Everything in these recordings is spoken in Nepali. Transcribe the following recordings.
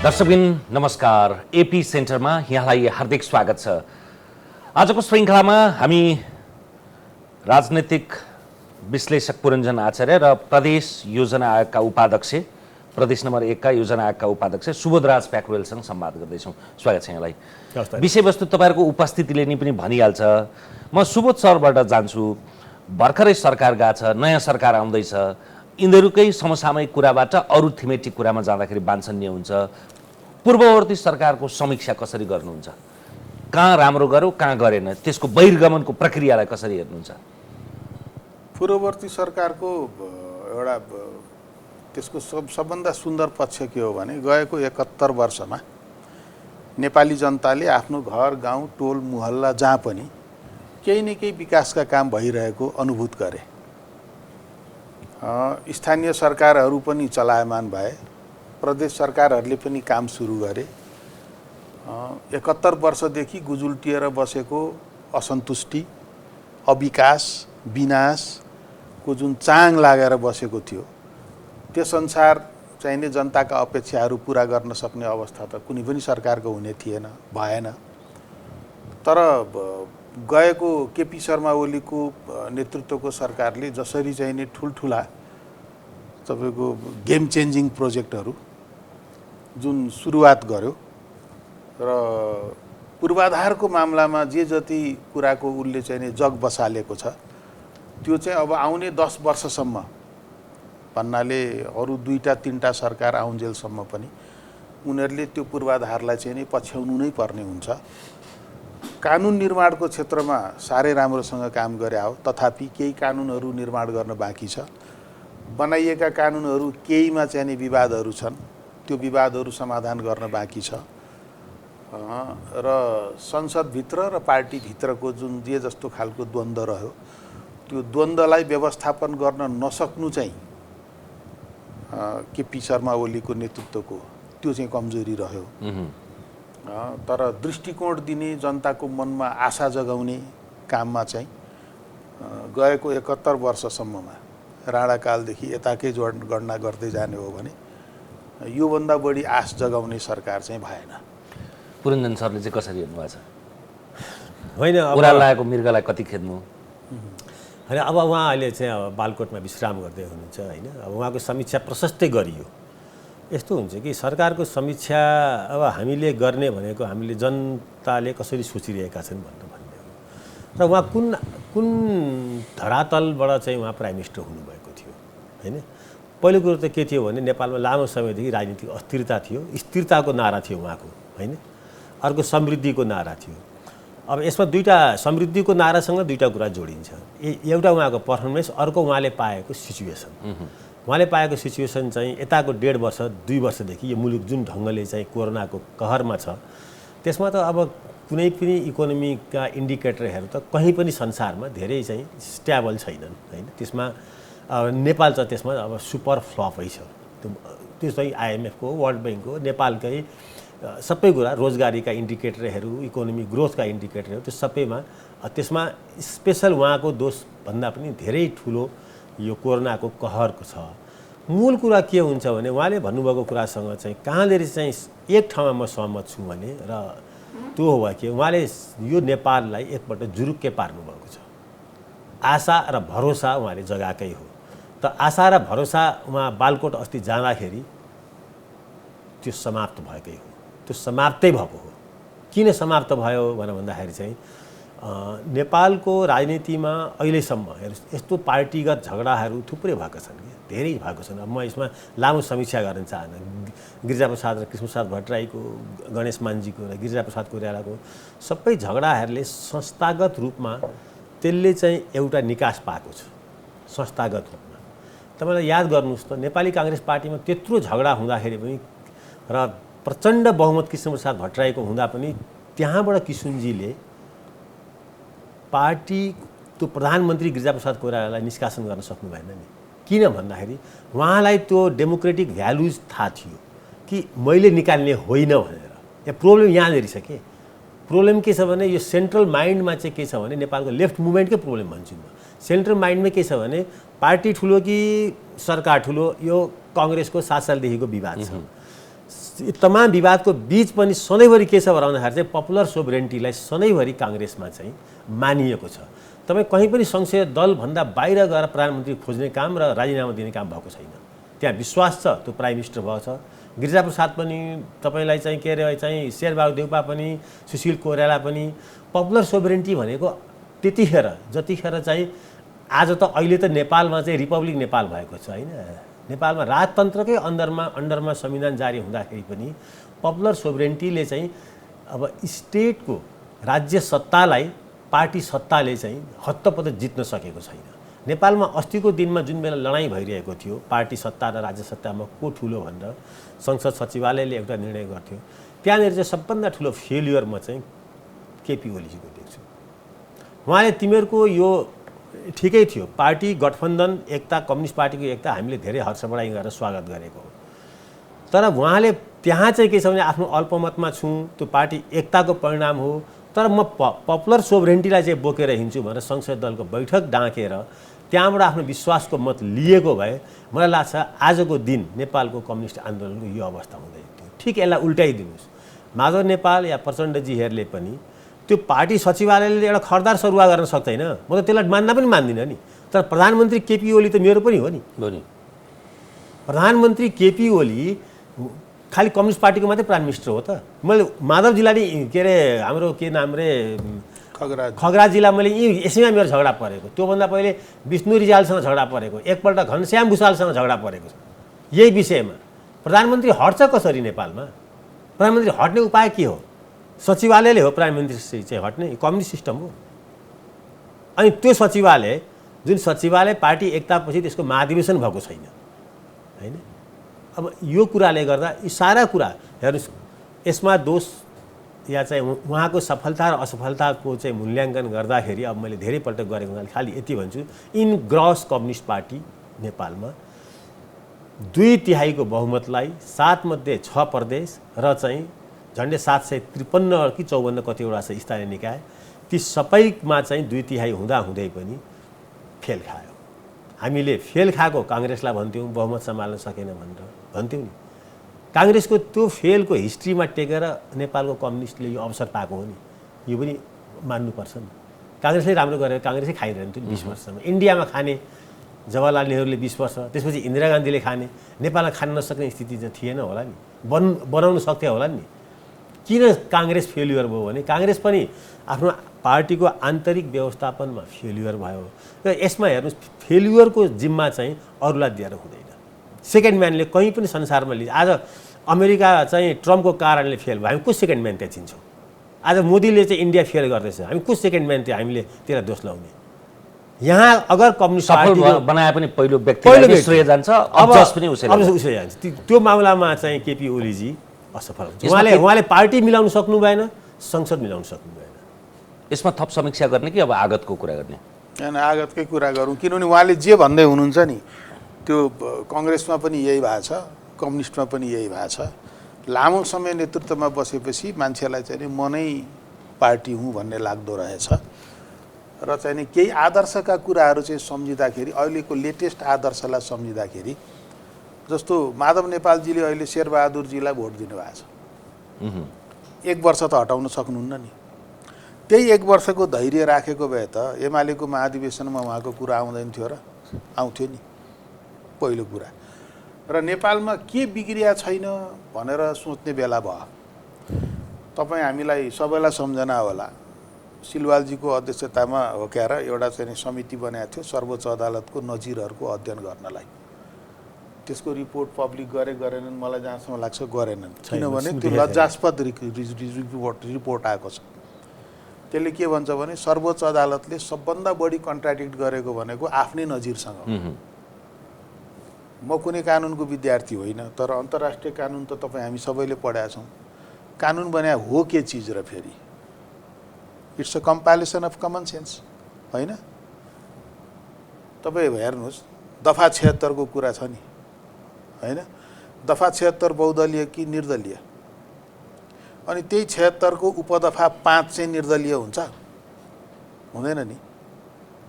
दर्शकबिन नमस्कार। एपी सेन्टरमा यहाँलाई हार्दिक स्वागत छ। आजको श्रृङ्खलामा हामी राजनीतिक विश्लेषक पुरञ्जन आचार्य र प्रदेश योजना आयोगका उपाध्यक्ष, प्रदेश नम्बर 1 का योजना आयोगका उपाध्यक्ष सुबोधराज प्याकुरेलसँग संवाद गर्दैछौँ। स्वागत छ यहाँलाई। विषयवस्तु तपाईँहरूको उपस्थितिले नि पनि भनिहाल्छ। म सुबोध सरबाट जान्छु। भर्खरै सरकार गएको छ, नयाँ सरकार आउँदैछ। यिनीहरूकै समसामयिक कुराबाट अरू थिमेटिक कुरामा जाँदाखेरि वाञ्छनीय हुन्छ। पूर्ववर्ती सरकारको समीक्षा कसरी गर्नुहुन्छ? कहाँ राम्रो गर्यो, कहाँ गरेन, त्यसको बहिर्गमनको प्रक्रियालाई कसरी हेर्नुहुन्छ? पूर्ववर्ती सरकारको एउटा त्यसको सबभन्दा सुन्दर पक्ष के हो भने गएको 71 वर्षमा नेपाली जनताले आफ्नो घर, गाउँ, टोल, मुहल्ला जहाँ पनि केही न केही विकासका काम भइरहेको अनुभूत गरे। स्थानीय सरकारहरू पनि चलायमान भए, प्रदेश सरकारहरूले पनि काम सुरु गरे। 71 वर्षदेखि गुजुल्टिएर बसेको असन्तुष्टि, अविकास, विनाशको जुन चाङ लागेर बसेको थियो, त्यसअनुसार चाहिने जनताका अपेक्षाहरू पुरा गर्न सक्ने अवस्था त कुनै पनि सरकारको हुने थिएन, भएन। तर गएको केपी शर्मा ओलीको नेतृत्वको सरकारले जसरी चाहिने ठुल्ठुला तपाईँको गेम चेन्जिङ प्रोजेक्टहरू जुन सुरुवात गर्यो र पूर्वाधारको मामलामा जे जति कुराको उसले चाहिने जग बसालेको छ, त्यो चाहिँ अब आउने 10 वर्षसम्म भन्नाले अरू 2-3टा सरकार आउन्जेलसम्म पनि उनीहरूले त्यो पूर्वाधारलाई चाहिँ नि पछ्याउनु नै पर्ने हुन्छ। कानुन निर्माणको क्षेत्रमा साह्रै राम्रोसँग काम गरे हो, तथापि केही कानुनहरू निर्माण गर्न बाँकी छ। बनाइएका कानुनहरू केहीमा चाहिँ नि विवादहरू छन्, त्यो विवादहरू समाधान गर्न बाँकी छ। र संसदभित्र र पार्टीभित्रको जुन जे जस्तो खालको द्वन्द्व रह्यो, त्यो द्वन्द्वलाई व्यवस्थापन गर्न नसक्नु चाहिँ केपी शर्मा ओलीको नेतृत्वको त्यो चाहिँ कमजोरी रह्यो। तर दृष्टिकोण दिने, जनताको मनमा आशा जगाउने काममा चाहिँ गएको 71 वर्षसम्ममा राणाकालदेखि यताकै गणना गर्दै जाने हो भने योभन्दा बढी आश जगाउने सरकार चाहिँ भएन। पुरञ्जन सरले चाहिँ कसरी हेर्नुभएको छ? होइन, उरा लागेको मृगलाई कति खेद्नु? होइन, अब उहाँ अहिले चाहिँ अब बालकोटमा विश्राम गर्दै हुनुहुन्छ होइन। अब उहाँको समीक्षा प्रशस्तै गरियो। यस्तो हुन्छ कि सरकारको समीक्षा अब हामीले गर्ने भनेको हामीले जनताले कसरी सोचिरहेका छन् भन्ने हो। र उहाँ कुन धरातलबाट चाहिँ उहाँ प्राइम मिनिस्टर हुनुभएको थियो होइन। पहिलो कुरो त के थियो भने नेपालमा लामो समयदेखि राजनीतिक अस्थिरता थियो, स्थिरताको नारा थियो उहाँको होइन। अर्को समृद्धिको नारा थियो। अब यसमा दुईवटा, समृद्धिको नारासँग दुईवटा कुरा जोडिन्छ। एउटा उहाँको पर्फर्मेन्स, अर्को उहाँले पाएको सिचुएसन। उहाँले पाएको सिचुएसन चाहिँ यताको 1.5 वर्ष 2 वर्षदेखि यो मुलुक जुन ढङ्गले चाहिँ कोरोनाको कहरमा छ, त्यसमा त अब कुनै पनि इकोनोमीका इन्डिकेटरहरू त कहीँ पनि संसारमा धेरै चाहिँ स्ट्याबल छैनन् होइन। त्यसमा नेपाल चाहिँ त्यसमा अब सुपर फ्लपै छ। त्यो चाहिँ IMF को, वर्ल्ड ब्याङ्कको, नेपालकै सबै कुरा, रोजगारीका इन्डिकेटरहरू, इकोनोमी ग्रोथका इन्डिकेटरहरू, त्यो सबैमा त्यसमा स्पेसल उहाँको दोष भन्दा पनि धेरै ठुलो यो कोरोनाको कहरको छ। मूल कुरा के हुन्छ भने उहाँले भन्नुभएको कुरासँग चाहिँ कहाँनिर चाहिँ एक ठाउँमा म सहमत छु भने, र त्यो हो कि उहाँले यो नेपाललाई एकपल्ट जुरुक्कै पार्नुभएको छ। आशा र भरोसा उहाँले जगाएकै हो। त आशा र भरोसा उहाँ बालकोट अस्ति जाँदाखेरि त्यो समाप्त भएकै हो। त्यो समाप्तै भएको हो। किन समाप्त भयो भनेर भन्दाखेरि चाहिँ नेपालको राजनीतिमा अहिलेसम्म यस्तो पार्टीगत झगडाहरू थुप्रै भएका छन् कि धेरै भएको छन्। अब म यसमा लामो समीक्षा गर्न चाहन्न। गिरिजाप्रसाद र कृष्णप्रसाद भट्टराईको, गणेश मान्जीको र गिरिजाप्रसाद कोइरालाको सबै झगडाहरूले संस्थागत रूपमा त्यसले चाहिँ एउटा निकास पाएको छ। संस्थागत रूपमा तपाईँलाई याद गर्नुहोस् त, नेपाली काङ्ग्रेस पार्टीमा त्यत्रो झगडा हुँदाखेरि पनि र प्रचण्ड बहुमत कृष्णप्रसाद भट्टराईको हुँदा पनि त्यहाँबाट किशुनजीले पार्टी त्यो प्रधानमन्त्री गिरिजाप्रसाद कोइरालालाई निष्कासन गर्न सक्नु भएन नि। किन भन्दाखेरि उहाँलाई त्यो डेमोक्रेटिक भ्यालुज थाहा थियो कि मैले निकाल्ने होइन भनेर। यहाँ प्रब्लम यहाँनिर छ के, प्रब्लम के छ भने यो सेन्ट्रल माइन्डमा चाहिँ के छ भने नेपालको लेफ्ट मुभमेन्टकै प्रब्लम भन्छु म। सेन्ट्रल माइन्डमा के छ भने पार्टी ठुलो कि सरकार ठुलो, यो कांग्रेसको 7 सालदेखिको विवाद छ। यी तमाम विवादको बीच पनि सधैँभरि के छ भन्दाखेरि चाहिँ पपुलर सोभरेन्टीलाई सधैँभरि काङ्ग्रेसमा चाहिँ मानिएको छ। तपाईँ कहीँ पनि संसदीय दलभन्दा बाहिर गएर प्रधानमन्त्री खोज्ने काम र राजीनामा दिने काम भएको छैन। त्यहाँ विश्वास छ, त्यो प्राइम मिनिस्टर भएको छ। गिरिजाप्रसाद पनि तपाईँलाई चाहिँ के अरे चाहिँ शेरबहादुर देउपा पनि सुशील कोइराला पनि पपुलर सोभरेन्टी भनेको त्यतिखेर जतिखेर चाहिँ आज त अहिले त नेपालमा चाहिँ रिपब्लिक नेपाल भएको छ होइन। नेपालमा राजतन्त्रकै अन्डरमा संविधान जारी हुँदाखेरि पनि पपुलर सोभरेन्टीले चाहिँ अब स्टेटको राज्य सत्तालाई पार्टी सत्ताले चाहिँ हत्तपत्त जित्न सकेको छैन। नेपालमा अस्तिको दिनमा जुन बेला लडाइँ भइरहेको थियो पार्टी सत्ता र राज्य सत्तामा को ठुलो भनेर संसद सचिवालयले एउटा निर्णय गर्थ्यो, त्यहाँनिर चाहिँ सबभन्दा ठुलो फेलियर म चाहिँ केपी ओलीजीको देख्छु। उहाँले तिमीहरूको यो ठिकै थियो, पार्टी गठबन्धन एकता कम्युनिस्ट पार्टीको एकता हामीले धेरै हर्ष बढाइ गरेर स्वागत गरेको हो, तर उहाँले त्यहाँ चाहिँ के छ भने आफ्नो अल्पमतमा छु, त्यो पार्टी एकताको परिणाम हो, तर म पपुलर सोभरेन्टीलाई चाहिँ बोकेर हिँड्छु भनेर संसदीय दलको बैठक डाकेर त्यहाँबाट आफ्नो विश्वासको मत लिएको भए मलाई लाग्छ आजको दिन नेपालको कम्युनिस्ट आन्दोलनको यो अवस्था हुँदैन थियो। ठिक यसलाई उल्टाइदिनुहोस्, माधव नेपाल या प्रचण्डजीहरूले पनि त्यो पार्टी सचिवालयले एउटा खरदार सरुवा गर्न सक्दैन, म त त्यसलाई मान्न पनि मान्दिनँ नि, तर प्रधानमन्त्री केपी ओली त मेरो पनि हो नि। प्रधानमन्त्री केपी ओली खालि कम्युनिस्ट पार्टीको मात्रै प्राइम मिनिस्टर हो त। मैले माधवजीलाई नि के अरे हाम्रो के नाम रे खगराजीलाई मैले यसैमा मेरो झगडा परेको, त्योभन्दा पहिले विष्णु रिजालसँग झगडा परेको, एकपल्ट घनश्याम भुषालसँग झगडा परेको छ यही विषयमा। प्रधानमन्त्री हट्छ कसरी नेपालमा? प्रधानमन्त्री हट्ने उपाय के हो? सचिवालयले हो प्रधानमन्त्री चाहिँ हट्ने, कम्युनिस्ट सिस्टम हो। अनि त्यो सचिवालय जुन सचिवालय पार्टी एकतापछि त्यसको महाधिवेशन भएको छैन होइन। अब यो कुराले गर्दा यी सारा कुरा हेर्नुहोस्, यसमा दोष या चाहिँ उहाँको सफलता र असफलताको चाहिँ मूल्याङ्कन गर्दाखेरि अब मैले धेरैपल्ट गरेको हुनाले खालि यति भन्छु, इन ग्रस कम्युनिस्ट पार्टी नेपालमा 2/3 बहुमतलाई 7 मध्ये 6 प्रदेश र चाहिँ झन्डै 753 कि 54 कतिवटा छ स्थानीय निकाय, ती सबैमा चाहिँ 2/3 हुँदाहुँदै पनि फेल खायो। हामीले फेल खाएको काङ्ग्रेसलाई भन्थ्यौँ बहुमत सम्हाल्न सकेन भनेर भन्थ्यौँ नि। काङ्ग्रेसको त्यो फेलको हिस्ट्रीमा टेकेर नेपालको कम्युनिस्टले यो अवसर पाएको हो नि, यो पनि मान्नुपर्छ नि। काङ्ग्रेसले राम्रो गरेर काङ्ग्रेसै खाइरहन्थ्यो 20 वर्षसम्म। इन्डियामा खाने जवाहरलाल नेहरूले 20 वर्ष, त्यसपछि इन्दिरा गान्धीले खाने, नेपालमा खान नसक्ने स्थिति चाहिँ थिएन होला नि, बनाउन सक्थ्यो होला नि। किन काङ्ग्रेस फेल्युर भयो भने काङ्ग्रेस पनि आफ्नो पार्टीको आन्तरिक व्यवस्थापनमा फेल्युर भयो। र यसमा हेर्नुहोस्, फेल्युरको जिम्मा चाहिँ अरूलाई दिएर हुँदैन। सेकेन्ड म्यानले कहीँ पनि संसारमा लिन्छ। आज अमेरिका चाहिँ ट्रम्पको कारणले फेल भयो, हामी को सेकेन्ड म्यान त्यहाँ चिन्छौँ? आज मोदीले चाहिँ इन्डिया फेल गर्दैछ, हामी को सेकेन्ड म्यान त्यहाँ हामीले त्यसलाई दोष लगाउने? यहाँ अगर कम्युनिस्ट पार्टी बनाए पनि पहिलो व्यक्तिले श्रेय जान्छ, अब उसले जान्छ। त्यो मामलामा चाहिँ केपी ओलीजी असफल हुन्छ। उहाँले पार्टी मिलाउन सक्नु भएन, संसद मिलाउन सक्नु भएन। यसमा थप समीक्षा गर्ने कि अब आगतको कुरा गर्ने? होइन, आगतकै कुरा गरौँ, किनभने उहाँले जे भन्दै हुनुहुन्छ नि त्यो कङ्ग्रेसमा पनि यही भएको छ, कम्युनिस्टमा पनि यही भएको छ। लामो समय नेतृत्वमा बसेपछि मान्छेलाई चाहिँ नि म नै पार्टी हुँ भन्ने लाग्दो रहेछ र चाहिँ नि केही आदर्शका कुराहरू चाहिँ सम्झिँदाखेरि, अहिलेको लेटेस्ट आदर्शलाई सम्झिँदाखेरि, जस्तो माधव नेपालजीले अहिले शेरबहादुरजीलाई भोट दिनुभएको छ, 1 वर्ष त हटाउन सक्नुहुन्न नि। त्यही 1 वर्षको धैर्य राखेको भए त एमालेको महाधिवेशनमा उहाँको कुरा आउँदैन थियो र? आउँथ्यो नि पहिलो कुरा। र नेपालमा के बिग्रिया छैन भनेर सोच्ने बेला भयो। तपाईँ हामीलाई सबैलाई सम्झना होला, सिलवालजीको अध्यक्षतामा हो क्यार एउटा चाहिँ समिति बनाएको थियो सर्वोच्च अदालतको नजिरहरूको अध्ययन गर्नलाई। त्यसको रिपोर्ट पब्लिक गरेनन्, मलाई जहाँसम्म लाग्छ गरेनन्, किनभने त्यो लज्जास्पद रिपोर्ट आएको छ। त्यसले के भन्छ भने सर्वोच्च अदालतले सबभन्दा बढी कन्ट्राडिक्ट गरेको भनेको आफ्नै नजिरसँग। म कुनै कानुनको विद्यार्थी होइन, तर अन्तर्राष्ट्रिय कानुन त तपाईँ हामी सबैले पढाएका छौँ। कानुन बन्या हो के चिज र फेरि it's a comparison of common sense होइन? तपाईँ हेर्नुहोस्, दफा 76 को कुरा छ नि होइन? दफा 76 बहुदलीय कि निर्दलीय? अनि त्यही 76 को उपदफा 5 चाहिँ निर्दलीय हुन्छ? हुँदैन नि।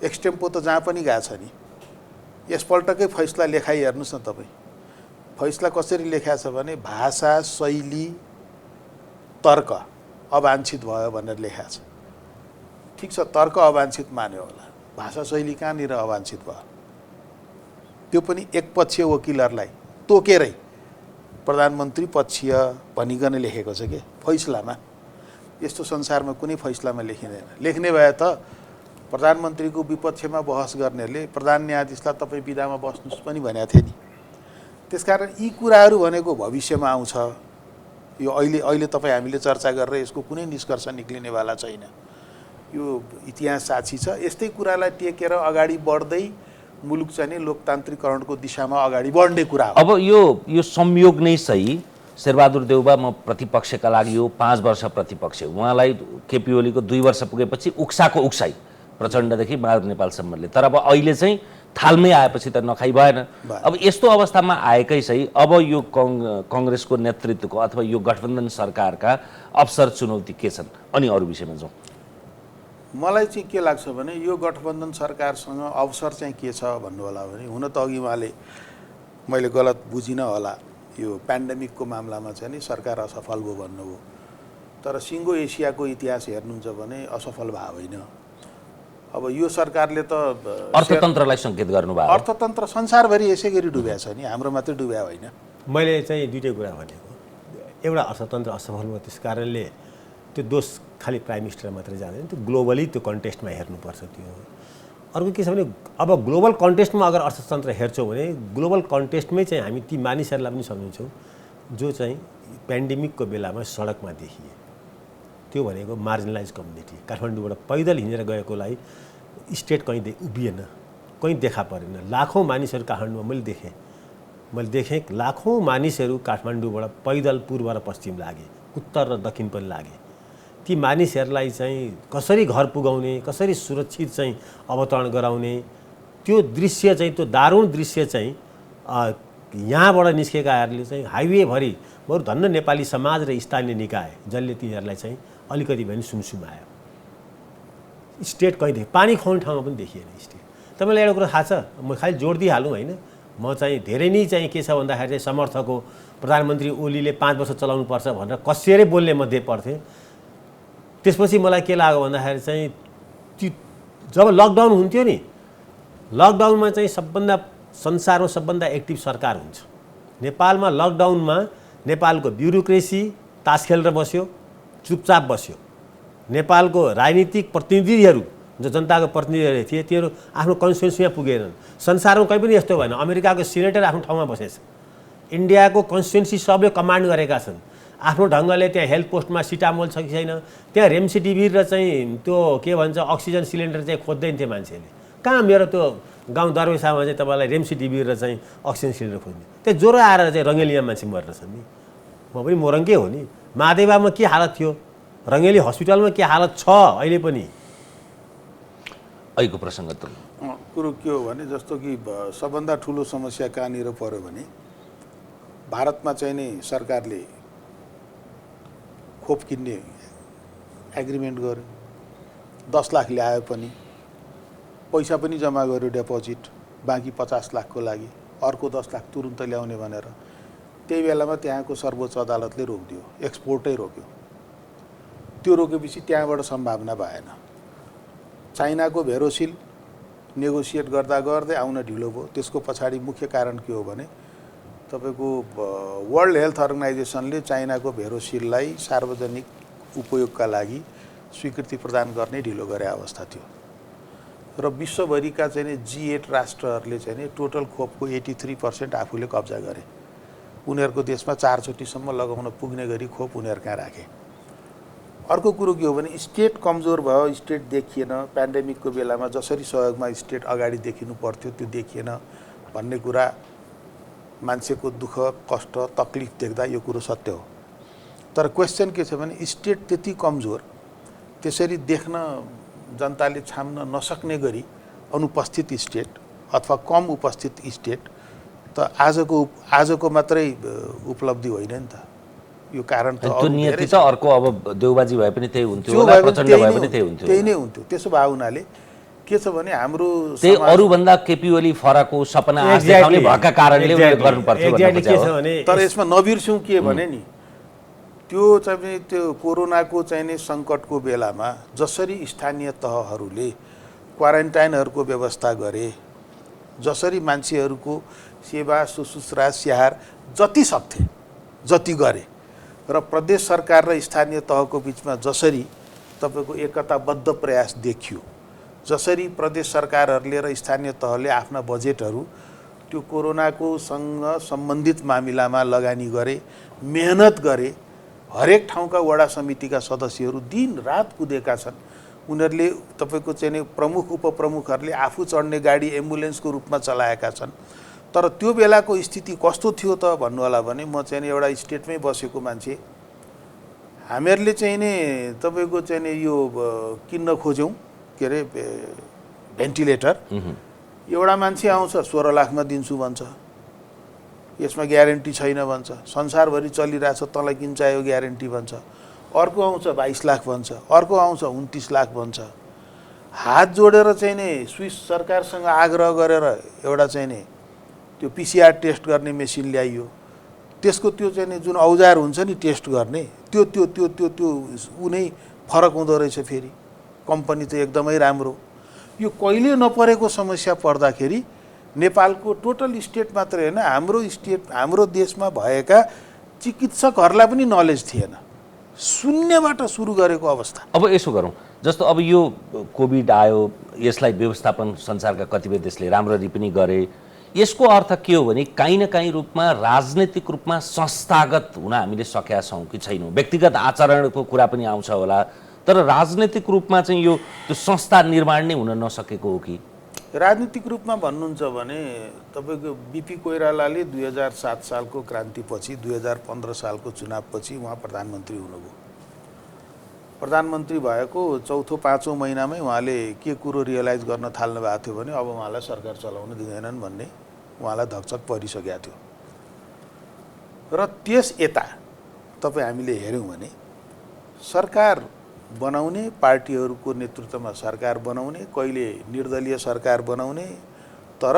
एक्सटेम्पो त जहाँ पनि गएको छ नि। यसपल्टकै फैसला लेखाइ हेर्नुहोस् न तपाईँ। फैसला कसरी लेखा छ भने भाषा शैली तर्क अवाञ्छित भयो भनेर लेखा छ। ठिक छ, तर्क अवाञ्छित मान्यो होला, भाषा शैली कहाँनिर अवाञ्छित भयो? त्यो पनि एकपक्षीय वकिलहरूलाई तोकेरै प्रधानमन्त्री पक्षीय भनिकन लेखेको छ के फैसलामा। यस्तो संसारमा कुनै फैसलामा लेखिँदैन। लेख्ने भए त प्रधानमन्त्रीको विपक्षमा बहस गर्नेहरूले प्रधान न्यायाधीशलाई तपाईँ बिदामा बस्नुहोस् पनि भनेको थियो नि। त्यसकारण यी कुराहरू भनेको भविष्यमा आउँछ। यो अहिले तपाईँ हामीले चर्चा गरेर यसको कुनै निष्कर्ष निक्लिनेवाला छैन। यो इतिहास साक्षी छ। यस्तै कुरालाई टेकेर अगाडि बढ्दै मुलुक चाहिँ लोकतान्त्रिकरणको दिशामा अगाडि बढ्ने कुरा हो। अब यो संयोग नै सही। शेरबहादुर देउबा म प्रतिपक्षका लागि यो 5 वर्ष प्रतिपक्ष, उहाँलाई केपी ओलीको 2 वर्ष पुगेपछि उक्साको उक्साई प्रचण्डदेखि माधव नेपालसम्मले। तर अब अहिले चाहिँ थालमै आएपछि त नखाइ भएन। अब यस्तो अवस्थामा आएकै सही। अब यो कङ्ग्रेसको नेतृत्वको अथवा यो गठबन्धन सरकारका अवसर चुनौती के छन्? अनि अरू विषयमा जाउँ। मलाई चाहिँ के लाग्छ भने यो गठबन्धन सरकारसँग अवसर चाहिँ के छ भन्नु होला भने, हुन त अघि उहाँले मैले गलत बुझिनँ होला, यो पेन्डेमिकको मामलामा चाहिँ नि सरकार असफल भयो भन्नुभयो। तर सिङ्गो एसियाको इतिहास हेर्नुहुन्छ भने असफल भयो होइन। अब यो सरकारले त अर्थतन्त्रलाई सङ्केत गर्नुभयो। अर्थतन्त्र संसारभरि यसै गरी डुब्या छ नि, हाम्रो मात्रै डुब्या होइन। मैले चाहिँ दुईटै कुरा भनेको, एउटा अर्थतन्त्र असफल भयो त्यस कारणले त्यो दोष खालि प्राइम मिनिस्टर मात्रै जाँदैन, त्यो ग्लोबली त्यो कन्टेस्टमा हेर्नुपर्छ। त्यो अर्को के छ भने अब ग्लोबल कन्टेस्टमा अगर अर्थतन्त्र हेर्छौँ भने ग्लोबल कन्टेस्टमै चाहिँ हामी ती मानिसहरूलाई पनि सम्झन्छौँ जो चाहिँ पेन्डेमिकको बेलामा सडकमा देखिए। त्यो भनेको मार्जिनलाइज कम्युनिटी। काठमाडौँबाट पैदल हिँडेर गएकोलाई स्टेट कहीँ उभिएन, कहीँ देखा परेन। लाखौँ मानिसहरू काठमाडौँमा मैले देखेँ लाखौँ मानिसहरू काठमाडौँबाट पैदल पूर्व र पश्चिम लागे, उत्तर र दक्षिण पनि लागे। ती मानिसहरूलाई चाहिँ कसरी घर पुगाउने, कसरी सुरक्षित चाहिँ अवतरण गराउने, त्यो दृश्य चाहिँ, त्यो दारुण दृश्य चाहिँ यहाँबाट निस्केकाहरूले चाहिँ हाइवेभरि बरु धन्न नेपाली समाज र स्थानीय निकाय जसले तिनीहरूलाई चाहिँ अलिकति भए पनि सुमसुमायो। स्टेट कहीँ देखि पानी खुवाउने ठाउँमा पनि देखिएन स्टेट। तपाईँलाई एउटा कुरा थाहा छ, म खालि जोड दिइहालौँ होइन, म चाहिँ धेरै नै चाहिँ के छ भन्दाखेरि चाहिँ समर्थक हो। प्रधानमन्त्री ओलीले 5 वर्ष चलाउनुपर्छ भनेर कसिएरै बोल्ने मध्ये पर्थेँ। त्यसपछि मलाई के लाग्यो भन्दाखेरि चाहिँ जब लकडाउन हुन्थ्यो नि, लकडाउनमा चाहिँ सबभन्दा संसारमा सबभन्दा एक्टिभ सरकार हुन्छ। नेपालमा लकडाउनमा नेपालको ब्युरोक्रेसी तास खेलेर बस्यो, चुपचाप बस्यो। नेपालको राजनीतिक प्रतिनिधिहरू जो जनताको प्रतिनिधिहरू थिए तिनीहरू आफ्नो कन्स्टिट्युन्सीमा पुगेनन्। संसारमा कहीँ पनि यस्तो भएन। अमेरिकाको सिनेटर आफ्नो ठाउँमा बसेछ, इन्डियाको कन्स्टिट्युन्सी सबले कमान्ड गरेका छन् आफ्नो ढङ्गले। त्यहाँ हेल्थ पोस्टमा सिटामोल छ कि छैन, त्यहाँ रेमसिडिभिर र चाहिँ त्यो के भन्छ अक्सिजन सिलिन्डर चाहिँ खोज्दैन थिए मान्छेले। कहाँ मेरो त्यो गाउँ दरवेसामा चाहिँ तपाईँलाई रेमसिडिभिर र चाहिँ अक्सिजन सिलिन्डर खोज्ने। त्यो ज्वरो आएर चाहिँ रङ्गेलीमा मान्छे मर्दछन् नि। म पनि मोरङकै हो नि। महादेवामा के हालत थियो, रङ्गेली हस्पिटलमा के हालत छ अहिले पनि। अहिलेको प्रसङ्ग त कुरो के हो भने जस्तो कि सबभन्दा ठुलो समस्या कहाँनिर पर्यो भने भारतमा चाहिँ नि सरकारले खोप किन्ने एग्रिमेन्ट गर्यो, 10 लाख ल्यायो पनि, पैसा पनि जम्मा गर्यो डिपोजिट, बाँकी 50 लाखको लागि अर्को 10 लाख तुरुन्त ल्याउने भनेर। त्यही बेलामा त्यहाँको सर्वोच्च अदालतले रोकिदियो, एक्सपोर्टै रोक्यो। त्यो रोकेपछि त्यहाँबाट सम्भावना भएन। चाइनाको भेरोसिल नेगोसिएट गर्दा गर्दै आउन ढिलो भयो। त्यसको पछाडि मुख्य कारण के हो भने तपाईँको वर्ल्ड हेल्थ अर्गनाइजेसनले चाइनाको भेरोसिललाई सार्वजनिक उपयोगका लागि स्वीकृति प्रदान गर्ने ढिलो गरे अवस्था थियो। र विश्वभरिका चाहिँ G8 राष्ट्रहरूले चाहिँ टोटल खोपको 83% आफूले कब्जा गरे। उनीहरूको देशमा 4 चोटिसम्म लगाउन पुग्ने गरी खोप उनीहरू कहाँ राखे। अर्को कुरो के हो भने स्टेट कमजोर भयो, स्टेट देखिएन। पेन्डेमिकको बेलामा जसरी सहयोगमा स्टेट अगाडि देखिनु पर्थ्यो त्यो देखिएन भन्ने कुरा, मान्छेको दुःख कष्ट तकलिफ देख्दा यो कुरो सत्य हो। तर क्वेसन के छ भने स्टेट त्यति कमजोर, त्यसरी देख्न जनताले छाम्न नसक्ने गरी अनुपस्थित स्टेट अथवा कम उपस्थित स्टेट त आजको मात्रै उपलब्धि होइन नि त। यो कारण त त्यो नियति त अर्को अब देउबाजी भए पनि त्यही हुन्थ्यो होला, प्रचण्ड भए पनि त्यही हुन्थ्यो। त्यही नै हुन्थ्यो। त्यसो भए हुनाले के छ भने हाम्रो त्यही अरूभन्दा केपी ओली फरक हो सपना आश देखाउने भएका कारणले उयो गर्नुपर्थ्यो भन्ने के छ भने तर यसमा नबिर्स्यौँ के भने नि त्यो चाहिँ त्यो कोरोनाको चाहिँ नि सङ्कटको बेलामा जसरी स्थानीय तहहरूले क्वारेन्टाइनहरूको व्यवस्था गरे, जसरी मान्छेहरूको सेवा शुश्रूषा स्याहार जति सक्थे जति गरे र प्रदेश सरकार र स्थानीय तहको बिचमा जसरी तपाईँको एकताबद्ध प्रयास देखियो, जसरी प्रदेश सरकारहरूले र स्थानीय तहले आफ्ना बजेटहरू त्यो कोरोनाको सँग सम्बन्धित मामिलामा लगानी गरे, मेहनत गरे, हरेक ठाउँका वडा समितिका सदस्यहरू दिन रात कुदेका छन्। उनीहरूले तपाईँको चाहिँ नि प्रमुख उपप्रमुखहरूले आफू चढ्ने गाडी एम्बुलेन्सको रूपमा चलाएका छन्। तर त्यो बेलाको स्थिति कस्तो थियो त भन्नु होला भने म चाहिँ एउटा स्टेटमै बसेको मान्छे, हामीहरूले चाहिँ नि तपाईँको चाहिँ नि यो किन्न खोज्यौँ के अरे भेन्टिलेटर, एउटा मान्छे आउँछ 16 लाखमा दिन्छु भन्छ, यसमा ग्यारेन्टी छैन भन्छ, संसारभरि चलिरहेछ तँलाई किन चाहियो ग्यारेन्टी भन्छ, अर्को आउँछ 22 लाख भन्छ, अर्को आउँछ 29 लाख भन्छ। हात जोडेर चाहिँ नि स्विस सरकारसँग आग्रह गरेर एउटा चाहिँ नि त्यो पिसिआर टेस्ट गर्ने मेसिन ल्याइयो, त्यसको त्यो चाहिँ नि जुन औजार हुन्छ नि टेस्ट गर्ने त्यो त्यो त्यो त्यो त्यो उनै फरक हुँदो रहेछ। फेरि कम्पनी त एकदमै राम्रो। यो कहिले नपरेको समस्या पर्दाखेरि नेपालको टोटल स्टेट मात्रै होइन, हाम्रो देशमा भएका चिकित्सकहरूलाई पनि नलेज थिएन, शून्यबाट सुरु गरेको अवस्था। अब यसो गरौँ, जस्तो अब यो कोभिड आयो, यसलाई व्यवस्थापन संसारका कतिपय देशले राम्ररी पनि गरे। यसको अर्थ के हो भने काहीँ न काहीँ रूपमा राजनैतिक रूपमा संस्थागत हुन हामीले सकेका छौँ कि छैनौँ। व्यक्तिगत आचरणको कुरा पनि आउँछ होला, तर राजनैतिक रूपमा चाहिँ यो त्यो संस्था निर्माण नै हुन नसकेको हो कि? राजनीतिक रूपमा भन्नुहुन्छ भने तपाईँको बिपी कोइरालाले 2007 सालको क्रान्तिपछि 2015 सालको चुनावपछि उहाँ प्रधानमन्त्री हुनुभयो। प्रधानमन्त्री भएको चौथो पाँचौँ महिनामै उहाँले के कुरो रियलाइज गर्न थाल्नु भएको थियो भने अब उहाँलाई सरकार चलाउन दिँदैनन् भन्ने उहाँलाई धकचक परिसकेको थियो। र त्यस यता तपाईँ हामीले हेऱ्यौँ भने सरकार बनाउने, पार्टीहरूको नेतृत्वमा सरकार बनाउने, कहिले निर्दलीय सरकार बनाउने, तर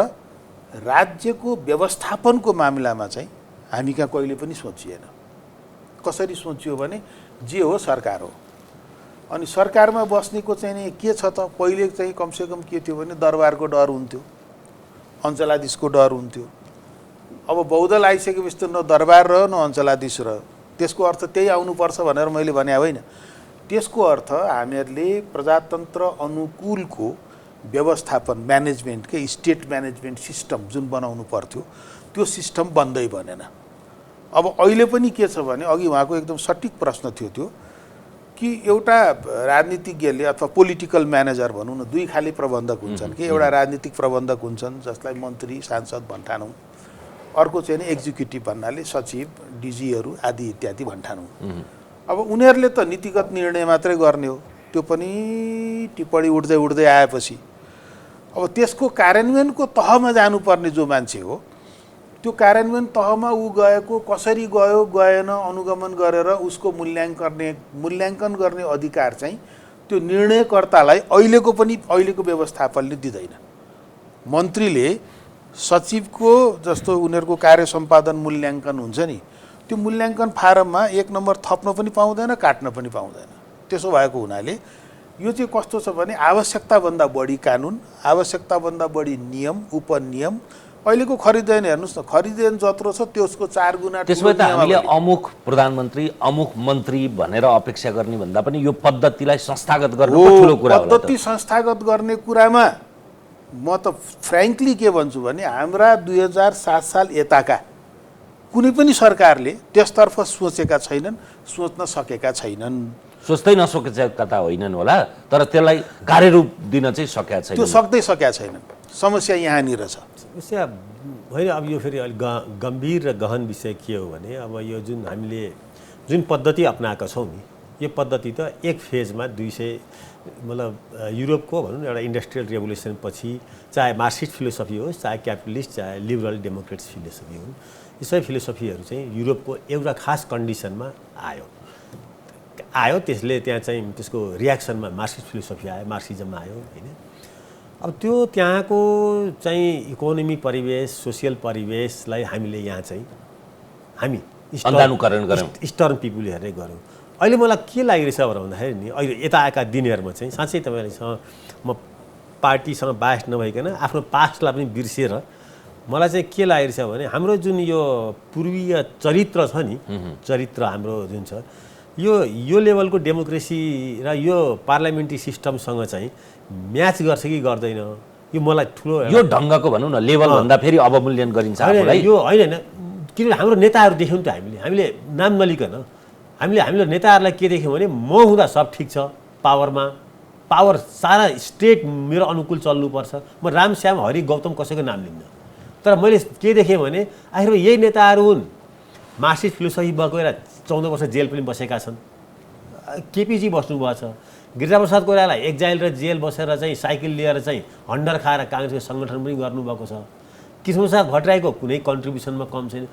राज्यको व्यवस्थापनको मामिलामा चाहिँ हामी कहाँ कहिले पनि सोचिएन। कसरी सोचियो भने जे हो सरकार हो। अनि सरकारमा बस्नेको चाहिँ नि के छ त, पहिले चाहिँ कमसेकम के थियो भने दरबारको डर हुन्थ्यो, अञ्चलाधीशको डर हुन्थ्यो। अब बहुदल आइसकेपछि त न दरबार रह्यो न अञ्चलाधीश रह्यो। त्यसको अर्थ त्यही आउनुपर्छ भनेर मैले भने होइन। त्यसको अर्थ हामीहरूले प्रजातन्त्र अनुकूलको व्यवस्थापन म्यानेजमेन्ट के स्टेट म्यानेजमेन्ट सिस्टम जुन बनाउनु पर्थ्यो त्यो सिस्टम बन्दै बनेन। अब अहिले पनि के छ भने अघि उहाँको एकदम सटिक प्रश्न थियो त्यो कि एउटा राजनीतिज्ञले अथवा पोलिटिकल म्यानेजर भनौँ न, दुई खाले प्रबन्धक हुन्छन् कि एउटा राजनीतिक प्रबन्धक हुन्छन् जसलाई मन्त्री सांसद भन्ठानौँ, अर्को चाहिँ नि एक्जिक्युटिभ भन्नाले सचिव डिजीहरू आदि इत्यादि भन्ठानौँ। अब उनीहरूले त नीतिगत निर्णय मात्रै गर्ने हो, त्यो पनि टिप्पणी उठ्दै उठ्दै आएपछि अब त्यसको कार्यान्वयनको तहमा जानुपर्ने जो मान्छे हो त्यो कार्यान्वयन तहमा ऊ गएको कसरी गयो गएन अनुगमन गरेर उसको मूल्याङ्कन गर्ने अधिकार चाहिँ त्यो निर्णयकर्तालाई अहिलेको व्यवस्थापनले दिँदैन। मन्त्रीले सचिवको जस्तो उनीहरूको कार्य सम्पादन मूल्याङ्कन हुन्छ नि, त्यो मूल्याङ्कन फारममा 1 नम्बर थप्न पनि पाउँदैन, काट्न पनि पाउँदैन। त्यसो भएको हुनाले यो चाहिँ कस्तो छ भने आवश्यकताभन्दा बढी कानुन, आवश्यकताभन्दा बढी नियम, उपनियम। अहिलेको खरिदेन हेर्नुहोस् न, खरिदेन जत्रो छ त्यसको 4 गुणा। त्यसमा त हामीले अमुक प्रधानमन्त्री अमुक मन्त्री भनेर अपेक्षा गर्ने भन्दा पनि यो पद्धतिलाई संस्थागत गर्नु ठुलो कुरा हो। पद्धति संस्थागत गर्ने कुरामा म त फ्र्याङ्कली के भन्छु भने हाम्रा 2007 साल यताका कुनै पनि सरकारले त्यसतर्फ सोचेका छैनन्, सोच्न सकेका छैनन्। सोच्दै नसकेका त होइनन् होला, तर त्यसलाई कार्यरूप दिन चाहिँ सकेका छैनन्। त्यो सक्दै सकेका छैनन्। समस्या यहाँनिर छ। समस्या होइन। अब यो फेरि अलिक गम्भीर र गहन विषय के हो भने अब यो जुन पद्धति अपनाएका छौँ नि, यो पद्धति त एक फेजमा 200 मतलब युरोपको भनौँ न एउटा इन्डस्ट्रियल रेभोल्युसन पछि चाहे मार्क्सिस्ट फिलोसफी होस्, चाहे क्यापिटलिस्ट, चाहे लिबरल डेमोक्रेट्स फिलोसफी हुन्, यी सबै फिलोसफीहरू चाहिँ युरोपको एउटा खास कन्डिसनमा आयो। त्यसले त्यहाँ चाहिँ त्यसको रियाक्सनमा मार्क्सिस्ट फिलोसफी आयो, मार्क्सिजम आयो होइन। अब त्यो त्यहाँको चाहिँ इकोनोमी परिवेश सोसियल परिवेशलाई हामीले यहाँ चाहिँ हामी अन्धानुकरण गऱ्यौँ इस्टर्न पिपुलहरूले गऱ्यौँ। अहिले मलाई के लागिरहेछ भन्दाखेरि नि अहिले यता आएका दिनहरूमा चाहिँ साँच्चै तपाईँहरूसँग म पार्टीसँग बाहेस नभइकन आफ्नो पास्टलाई पनि बिर्सेर मलाई चाहिँ के लागिरहेछ भने हाम्रो जुन यो पूर्वीय चरित्र छ नि चरित्र हाम्रो जुन छ यो लेभलको डेमोक्रेसी र यो पार्लियामेन्ट्री सिस्टमसँग चाहिँ म्याच गर्छ कि गर्दैन यो मलाई ठुलो यो ढङ्गको भनौँ न लेभलभन्दा फेरि अवमूल्यन गरिन्छ आफूलाई। यो होइन किनभने हाम्रो नेताहरू देख्यौँ त हामीले नाम नलिकन हामीले नेताहरूलाई के देख्यौँ भने म हुँदा सब ठिक छ पावर सारा स्टेट मेरो अनुकूल चल्नुपर्छ। म रामश्याम हरि गौतम कसैको नाम लिन्न तर मैले के देखेँ भने आखिरमा यही नेताहरू हुन् मार्क्सिस्ट फिलोसफी बगेर 14 वर्ष जेल पनि बसेका छन्। केपीजी बस्नुभएको छ, गिरिजाप्रसाद कोइराला एक्जाइल र जेल बसेर चाहिँ साइकल लिएर चाहिँ हन्डर खाएर काङ्ग्रेसको सङ्गठन पनि गर्नुभएको छ। कृष्णप्रसाद भट्टराईको कुनै कन्ट्रिब्युसनमा कम छैन।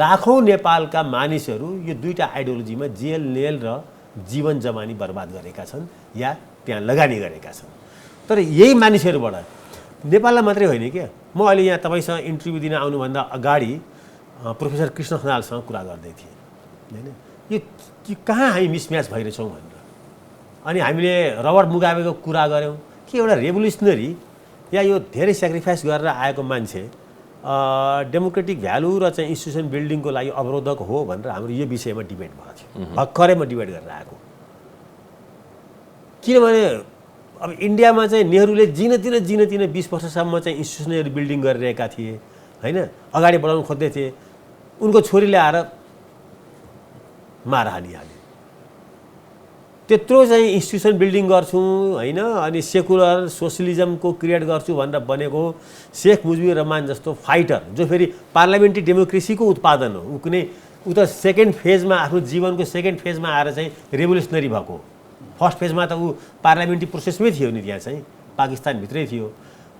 लाखौँ नेपालका मानिसहरू यो दुईटा आइडियोलोजीमा जेल नेल र जीवन जमानी बर्बाद गरेका छन् या त्यहाँ लगानी गरेका छन्। तर यही मानिसहरूबाट नेपाललाई मात्रै होइन क्या, म अहिले यहाँ तपाईँसँग इन्टरभ्यू दिन आउनुभन्दा अगाडि प्रोफेसर कृष्ण खनालसँग कुरा गर्दै थिएँ होइन यो कहाँ हामी मिसम्याच भइरहेछौँ भनेर। अनि हामीले रबर्ट मुगाबेको कुरा गऱ्यौँ कि एउटा रेभोल्युसनरी या यो धेरै सेक्रिफाइस गरेर आएको मान्छे डेमोक्रेटिक भ्यालु र चाहिँ इन्स्टिट्युसन बिल्डिङको लागि अवरोधक हो भनेर हाम्रो यो विषयमा डिबेट भएको थियो। भर्खरै म डिबेट गरेर आएको किनभने अब इन्डियामा चाहिँ नेहरूले जिन तिन 20 वर्षसम्म चाहिँ इन्स्टिट्युसनहरू बिल्डिङ गरिरहेका थिए होइन, अगाडि बढाउन खोज्दै थिए। उनको छोरीले आएर मार हालिहाल्यो। त्यत्रो चाहिँ इन्स्टिट्युसन बिल्डिङ गर्छु होइन अनि सेकुलर सोसलिजमको क्रिएट गर्छु भनेर बनेको शेख मुजिबुर रहमान जस्तो फाइटर जो फेरि पार्लियामेन्ट्री डेमोक्रेसीको उत्पादन हो। ऊ त सेकेन्ड फेजमा आफ्नो जीवनको सेकेन्ड फेजमा आएर चाहिँ रेभोल्युसनरी भएको। फर्स्ट फेजमा त ऊ पार्लियामेन्ट्री प्रोसेसमै थियो नि, त्यहाँ चाहिँ पाकिस्तानभित्रै थियो।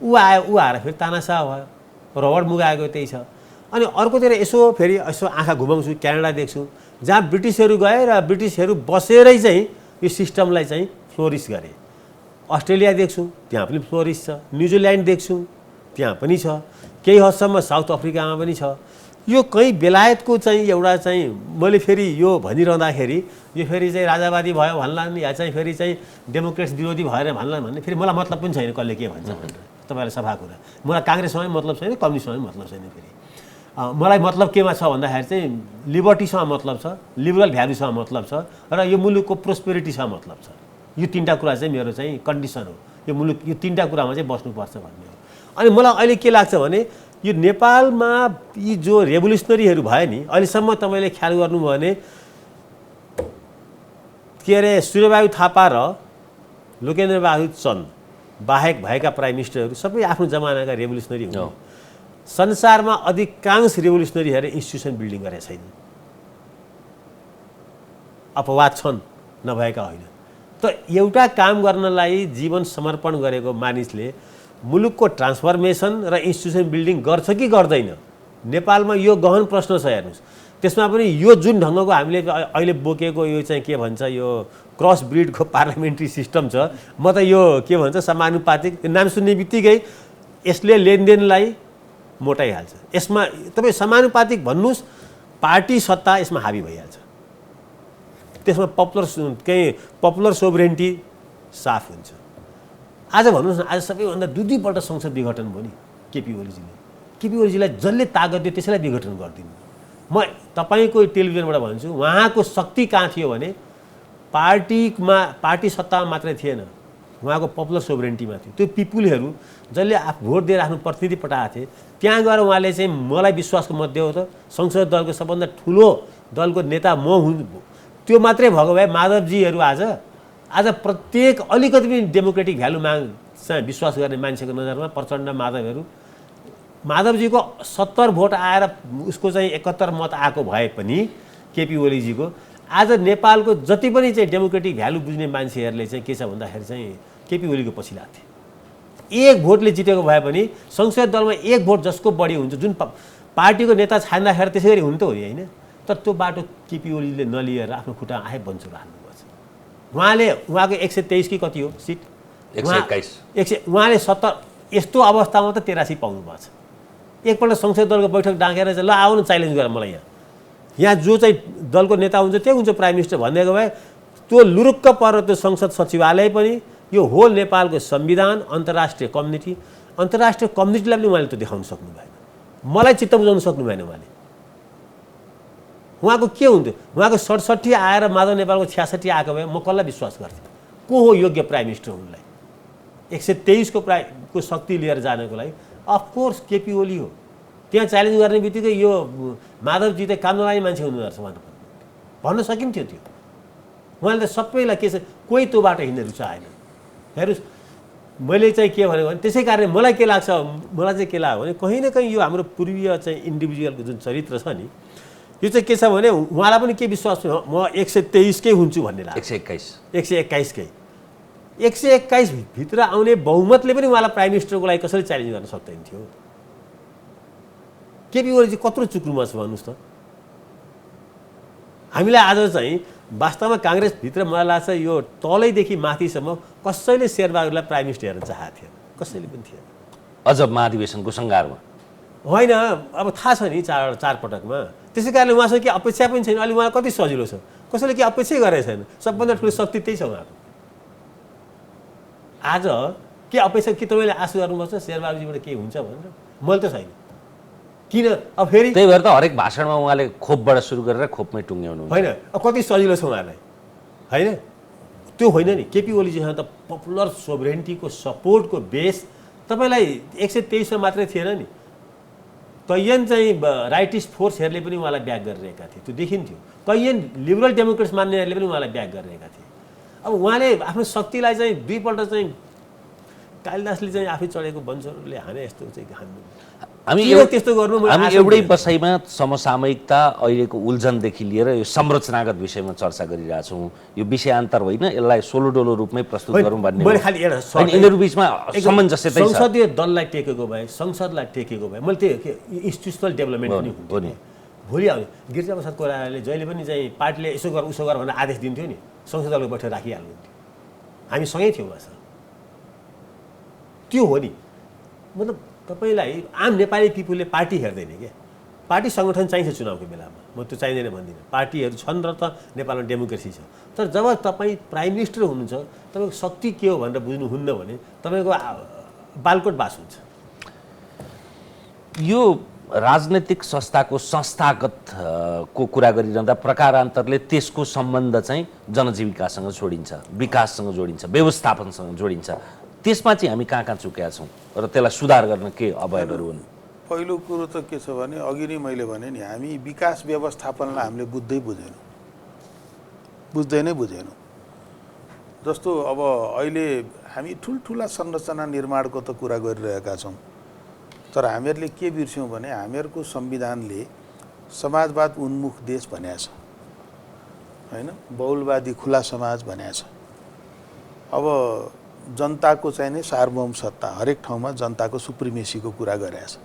ऊ आएर फेरि तानासा भयो। रबर्ट मुगाबेको त्यही छ। अनि अर्कोतिर फेरि यसो आँखा घुमाउँछु क्यानाडा देख्छु जहाँ ब्रिटिसहरू गए र ब्रिटिसहरू बसेरै चाहिँ यो सिस्टमलाई चाहिँ फ्लोरिस गरे। अस्ट्रेलिया देख्छु त्यहाँ पनि फ्लोरिस छ। न्युजिल्यान्ड देख्छु त्यहाँ पनि छ। केही हदसम्म साउथ अफ्रिकामा पनि छ। यो कहीँ बेलायतको चाहिँ एउटा चाहिँ मैले फेरि यो भनिरहँदाखेरि यो फेरि चाहिँ राजावादी भयो भन्लान् या चाहिँ फेरि चाहिँ डेमोक्रेट्स विरोधी भएर भन्लान् भन्ने फेरि मलाई मतलब पनि छैन कसले के भन्छ भनेर। तपाईँलाई सफा कुरा, मलाई काङ्ग्रेससँगै मतलब छैन, कम्युनिस्टसँगै मतलब छैन। फेरि मलाई मतलब केमा छ भन्दाखेरि चाहिँ लिबर्टीसँग मतलब छ, लिबरल भ्यालुसँग मतलब छ र यो मुलुकको प्रोस्पेरिटीसँग मतलब छ। यो तीनटा कुरा चाहिँ मेरो चाहिँ कन्डिसन हो। यो मुलुक यो तीनटा कुरामा चाहिँ बस्नुपर्छ भन्ने हो। अनि मलाई अहिले के लाग्छ भने यो नेपालमा यी जो रेभोल्युसनरीहरू भयो नि अहिलेसम्म तपाईँले ख्याल गर्नुभयो भने के अरे सूर्यबहादुर थापा र लोकेन्द्रबहादुर चन्द बाहेक भएका प्राइम मिनिस्टरहरू सबै आफ्नो जमानाका रेभोल्युसनरी हुन्। संसारमा अधिकांश रेभोल्युसनरीहरू इन्स्टिट्युसन बिल्डिङ गरेका छैनन्। अपवाद छन्, नभएका होइन। त एउटा काम गर्नलाई जीवन समर्पण गरेको मानिसले मुलुकको ट्रान्सफर्मेसन र इन्स्टिट्युसन बिल्डिङ गर्छ कि गर्दैन? नेपालमा यो गहन प्रश्न छ। हेर्नुहोस् त्यसमा पनि यो जुन ढङ्गको हामीले अहिले बोकेको यो चाहिँ के भन्छ यो क्रस ब्रिडको पार्लियामेन्ट्री सिस्टम छ, म त यो के भन्छ समानुपातिक नाम सुन्ने बित्तिकै यसले लेनदेनलाई मोटाइहाल्छ। यसमा तपाईँ समानुपातिक भन्नुहोस् पार्टी सत्ता यसमा हाबी भइहाल्छ। त्यसमा पपुलर सोभरेन्टी साफ हुन्छ। आज भन्नुहोस् न, आज सबैभन्दा दुईपल्ट संसद विघटन भयो नि केपी ओलीजीलाई जसले तागत दियो त्यसैलाई विघटन गरिदिनु। म तपाईँको टेलिभिजनबाट भन्छु उहाँको शक्ति कहाँ थियो भने पार्टी सत्तामा मात्रै थिएन, उहाँको पपुलर सोभरेन्टीमा थियो। त्यो पिपुलहरू जसले भोट दिएर आफ्नो प्रतिनिधि पठाएको थिए त्यहाँ गएर उहाँले चाहिँ मलाई विश्वासको मध्ये हो त संसद दलको सबभन्दा ठुलो दलको नेता म हुँ त्यो मात्रै भएको भए माधवजीहरू आज प्रत्येक अलिकति पनि डेमोक्रेटिक भ्यालु चाहिँ विश्वास गर्ने मान्छेको नजरमा प्रचण्ड माधवजीको 70 भोट आएर उसको चाहिँ 71 मत आएको भए पनि केपी ओलीजीको आज नेपालको जति पनि चाहिँ डेमोक्रेटिक भ्यालु बुझ्ने मान्छेहरूले चाहिँ के छ भन्दाखेरि चाहिँ केपी ओलीको पछि लाग्थे। एक भोटले जितेको भए पनि संसद दलमा एक भोट जसको बढी हुन्छ जुन पार्टीको नेता छान्दाखेरि त्यसै गरी हुन्थ्यो होइन। तर त्यो बाटो केपी ओलीले नलिएर आफ्नो खुट्टा आए बन्चो राख्नुभएको छ। उहाँको 123 कि कति हो सिट 121 उहाँले 70 यस्तो अवस्थामा त 83 पाउनुपर्छ। एकपल्ट संसद दलको बैठक डाकेर चाहिँ ल आउनु च्यालेन्ज गर मलाई यहाँ जो चाहिँ दलको नेता हुन्छ त्यही हुन्छ प्राइम मिनिस्टर भनिदिएको भए त्यो लुरुक्क परेर त्यो संसद सचिवालय पनि यो होल नेपालको संविधान अन्तर्राष्ट्रिय कम्युनिटीलाई पनि उहाँले त्यो देखाउन सक्नु भएन। मलाई चित्त बुझाउन सक्नु भएन। उहाँको के हुन्थ्यो? उहाँको 67 आएर माधव नेपालको 66 आएको भए म कसलाई विश्वास गर्थेँ? को हो योग्य प्राइम मिनिस्टर हुनुलाई? 123 को शक्ति लिएर जानको लागि अफकोर्स केपी ओली हो। त्यहाँ च्यालेन्ज गर्ने बित्तिकै यो माधवजी त काम नलाग्ने मान्छे हुनुहुँदो रहेछ भन्न सकिन्थ्यो त्यो। उहाँले त सबैलाई के छ कोही त्यो बाटो हिँड्ने रुचाएन। हेर्नुहोस् मैले चाहिँ के भनेको भने त्यसै कारणले मलाई के लाग्छ भने कहीँ न कहीँ यो हाम्रो पूर्वीय चाहिँ इन्डिभिजुअलको जुन चरित्र छ नि यो चाहिँ के छ भने उहाँलाई पनि के विश्वास म 123 कै हुन्छु भन्ने लाग्छ। 121 कै 121 भित्र आउने बहुमतले पनि उहाँलाई प्राइम मिनिस्टरको लागि कसरी च्यालेन्ज गर्न सक्दैन थियो? केपी ओली चाहिँ कत्रो चुक्नुमा छ भन्नुहोस् त। हामीलाई आज चाहिँ वास्तवमा काङ्ग्रेसभित्र मलाई लाग्छ यो तलैदेखि माथिसम्म कसैले शेरबहादुरलाई प्राइम मिनिस्टर हेर्न चाहेको थिएन, कसैले पनि थिएन। अझ महाधिवेशनको सङ्घारमा होइन अब थाहा छ नि चार पटकमा। त्यसै कारणले उहाँसँग के अपेक्षा पनि छैन। अहिले उहाँलाई कति सजिलो छ, कसैले के अपेक्षै गरेको छैन। सबभन्दा ठुलो शक्ति त्यही छ उहाँको। आज के अपेक्षा के तपाईँले आशा गर्नुपर्छ शेरबहादुरजीबाट के हुन्छ भनेर? मैले त छैन। किन अब फेरि त्यही भएर त हरेक भाषणमा उहाँले खोपबाट सुरु गरेर खोपमै टुङ्ग्याउनु होइन। अब कति सजिलो छ उहाँलाई होइन? त्यो होइन नि। केपी ओलीजीसँग त पपुलर सोभरेन्टीको सपोर्टको बेस तपाईँलाई 123 मात्रै थिएन नि। कैयन चाहिँ राइटिस्ट फोर्सहरूले पनि उहाँलाई ब्याक गरिरहेका थिए, त्यो देखिन्थ्यो। कैयन लिबरल डेमोक्रेट्स मान्नेहरूले पनि उहाँलाई ब्याक गरिरहेका थिए। अब उहाँले आफ्नो शक्तिलाई चाहिँ दुईपल्ट चाहिँ कालिदासले चाहिँ आफै चढेको वंशहरूले हाने यस्तो चाहिँ हान्नु। हामी त्यस्तो गर्नु हामी एउटै बसाइमा समसामयिकता अहिलेको उल्झनदेखि लिएर यो संरचनागत विषयमा चर्चा गरिरहेछौँ। यो विषयान्तर होइन, यसलाई सोलोडोलो रूपमै प्रस्तुत गरौँ भन्ने यिनीहरू बिचमा सामञ्जस्यता छ। संसदीय दललाई टेकेको भए, संसदलाई टेकेको भए मैले त्यही इन्स्टिट्युसनल डेभलपमेन्ट पनि हो नि। भोलि आउने गिरिजाप्रसाद कोइरालाले जहिले पनि चाहिँ पार्टीले यसो गर उसो गर भनेर आदेश दिन्थ्यो नि, संसद दलको बैठक राखिहाल्नुहुन्थ्यो। हामी सँगै थियौँ उहाँसँग। त्यो हो नि। मतलब तपाईँलाई आम नेपाली पिपुलले पार्टी हेर्दैन क्या। पार्टी सङ्गठन चाहिन्छ चुनावको बेलामा, म त्यो चाहिँदैन भन्दिनँ। पार्टीहरू छन् र त नेपालमा डेमोक्रेसी छ। तर जब तपाईँ प्राइम मिनिस्टर हुनुहुन्छ तपाईँको शक्ति के हो भनेर बुझ्नुहुन्न भने तपाईँको बालकोट बास हुन्छ। यो राजनैतिक संस्थाको संस्थागत को कुरा गरिरहँदा प्रकारान्तरले त्यसको सम्बन्ध चाहिँ जनजीविकासँग जोडिन्छ, विकाससँग जोडिन्छ, व्यवस्थापनसँग जोडिन्छ। त्यसमा चाहिँ हामी कहाँ चुकेका छौँ र त्यसलाई सुधार गर्न के अभयहरू हुन्? पहिलो कुरो त के छ भने अघि नै मैले भने नि हामी विकास व्यवस्थापनलाई हामीले बुझ्दै नै बुझेनौँ। जस्तो अब अहिले हामी ठुल्ठुला संरचना निर्माणको त कुरा गरिरहेका छौँ, तर हामीहरूले के बिर्स्यौँ भने हामीहरूको संविधानले समाजवाद उन्मुख देश भनेको छ होइन, बहुलवादी खुला समाज भनेको छ। अब जनताको चाहिँ नै सार्वभौम सत्ता, हरेक ठाउँमा जनताको सुप्रिमेसीको कुरा गरेको छ।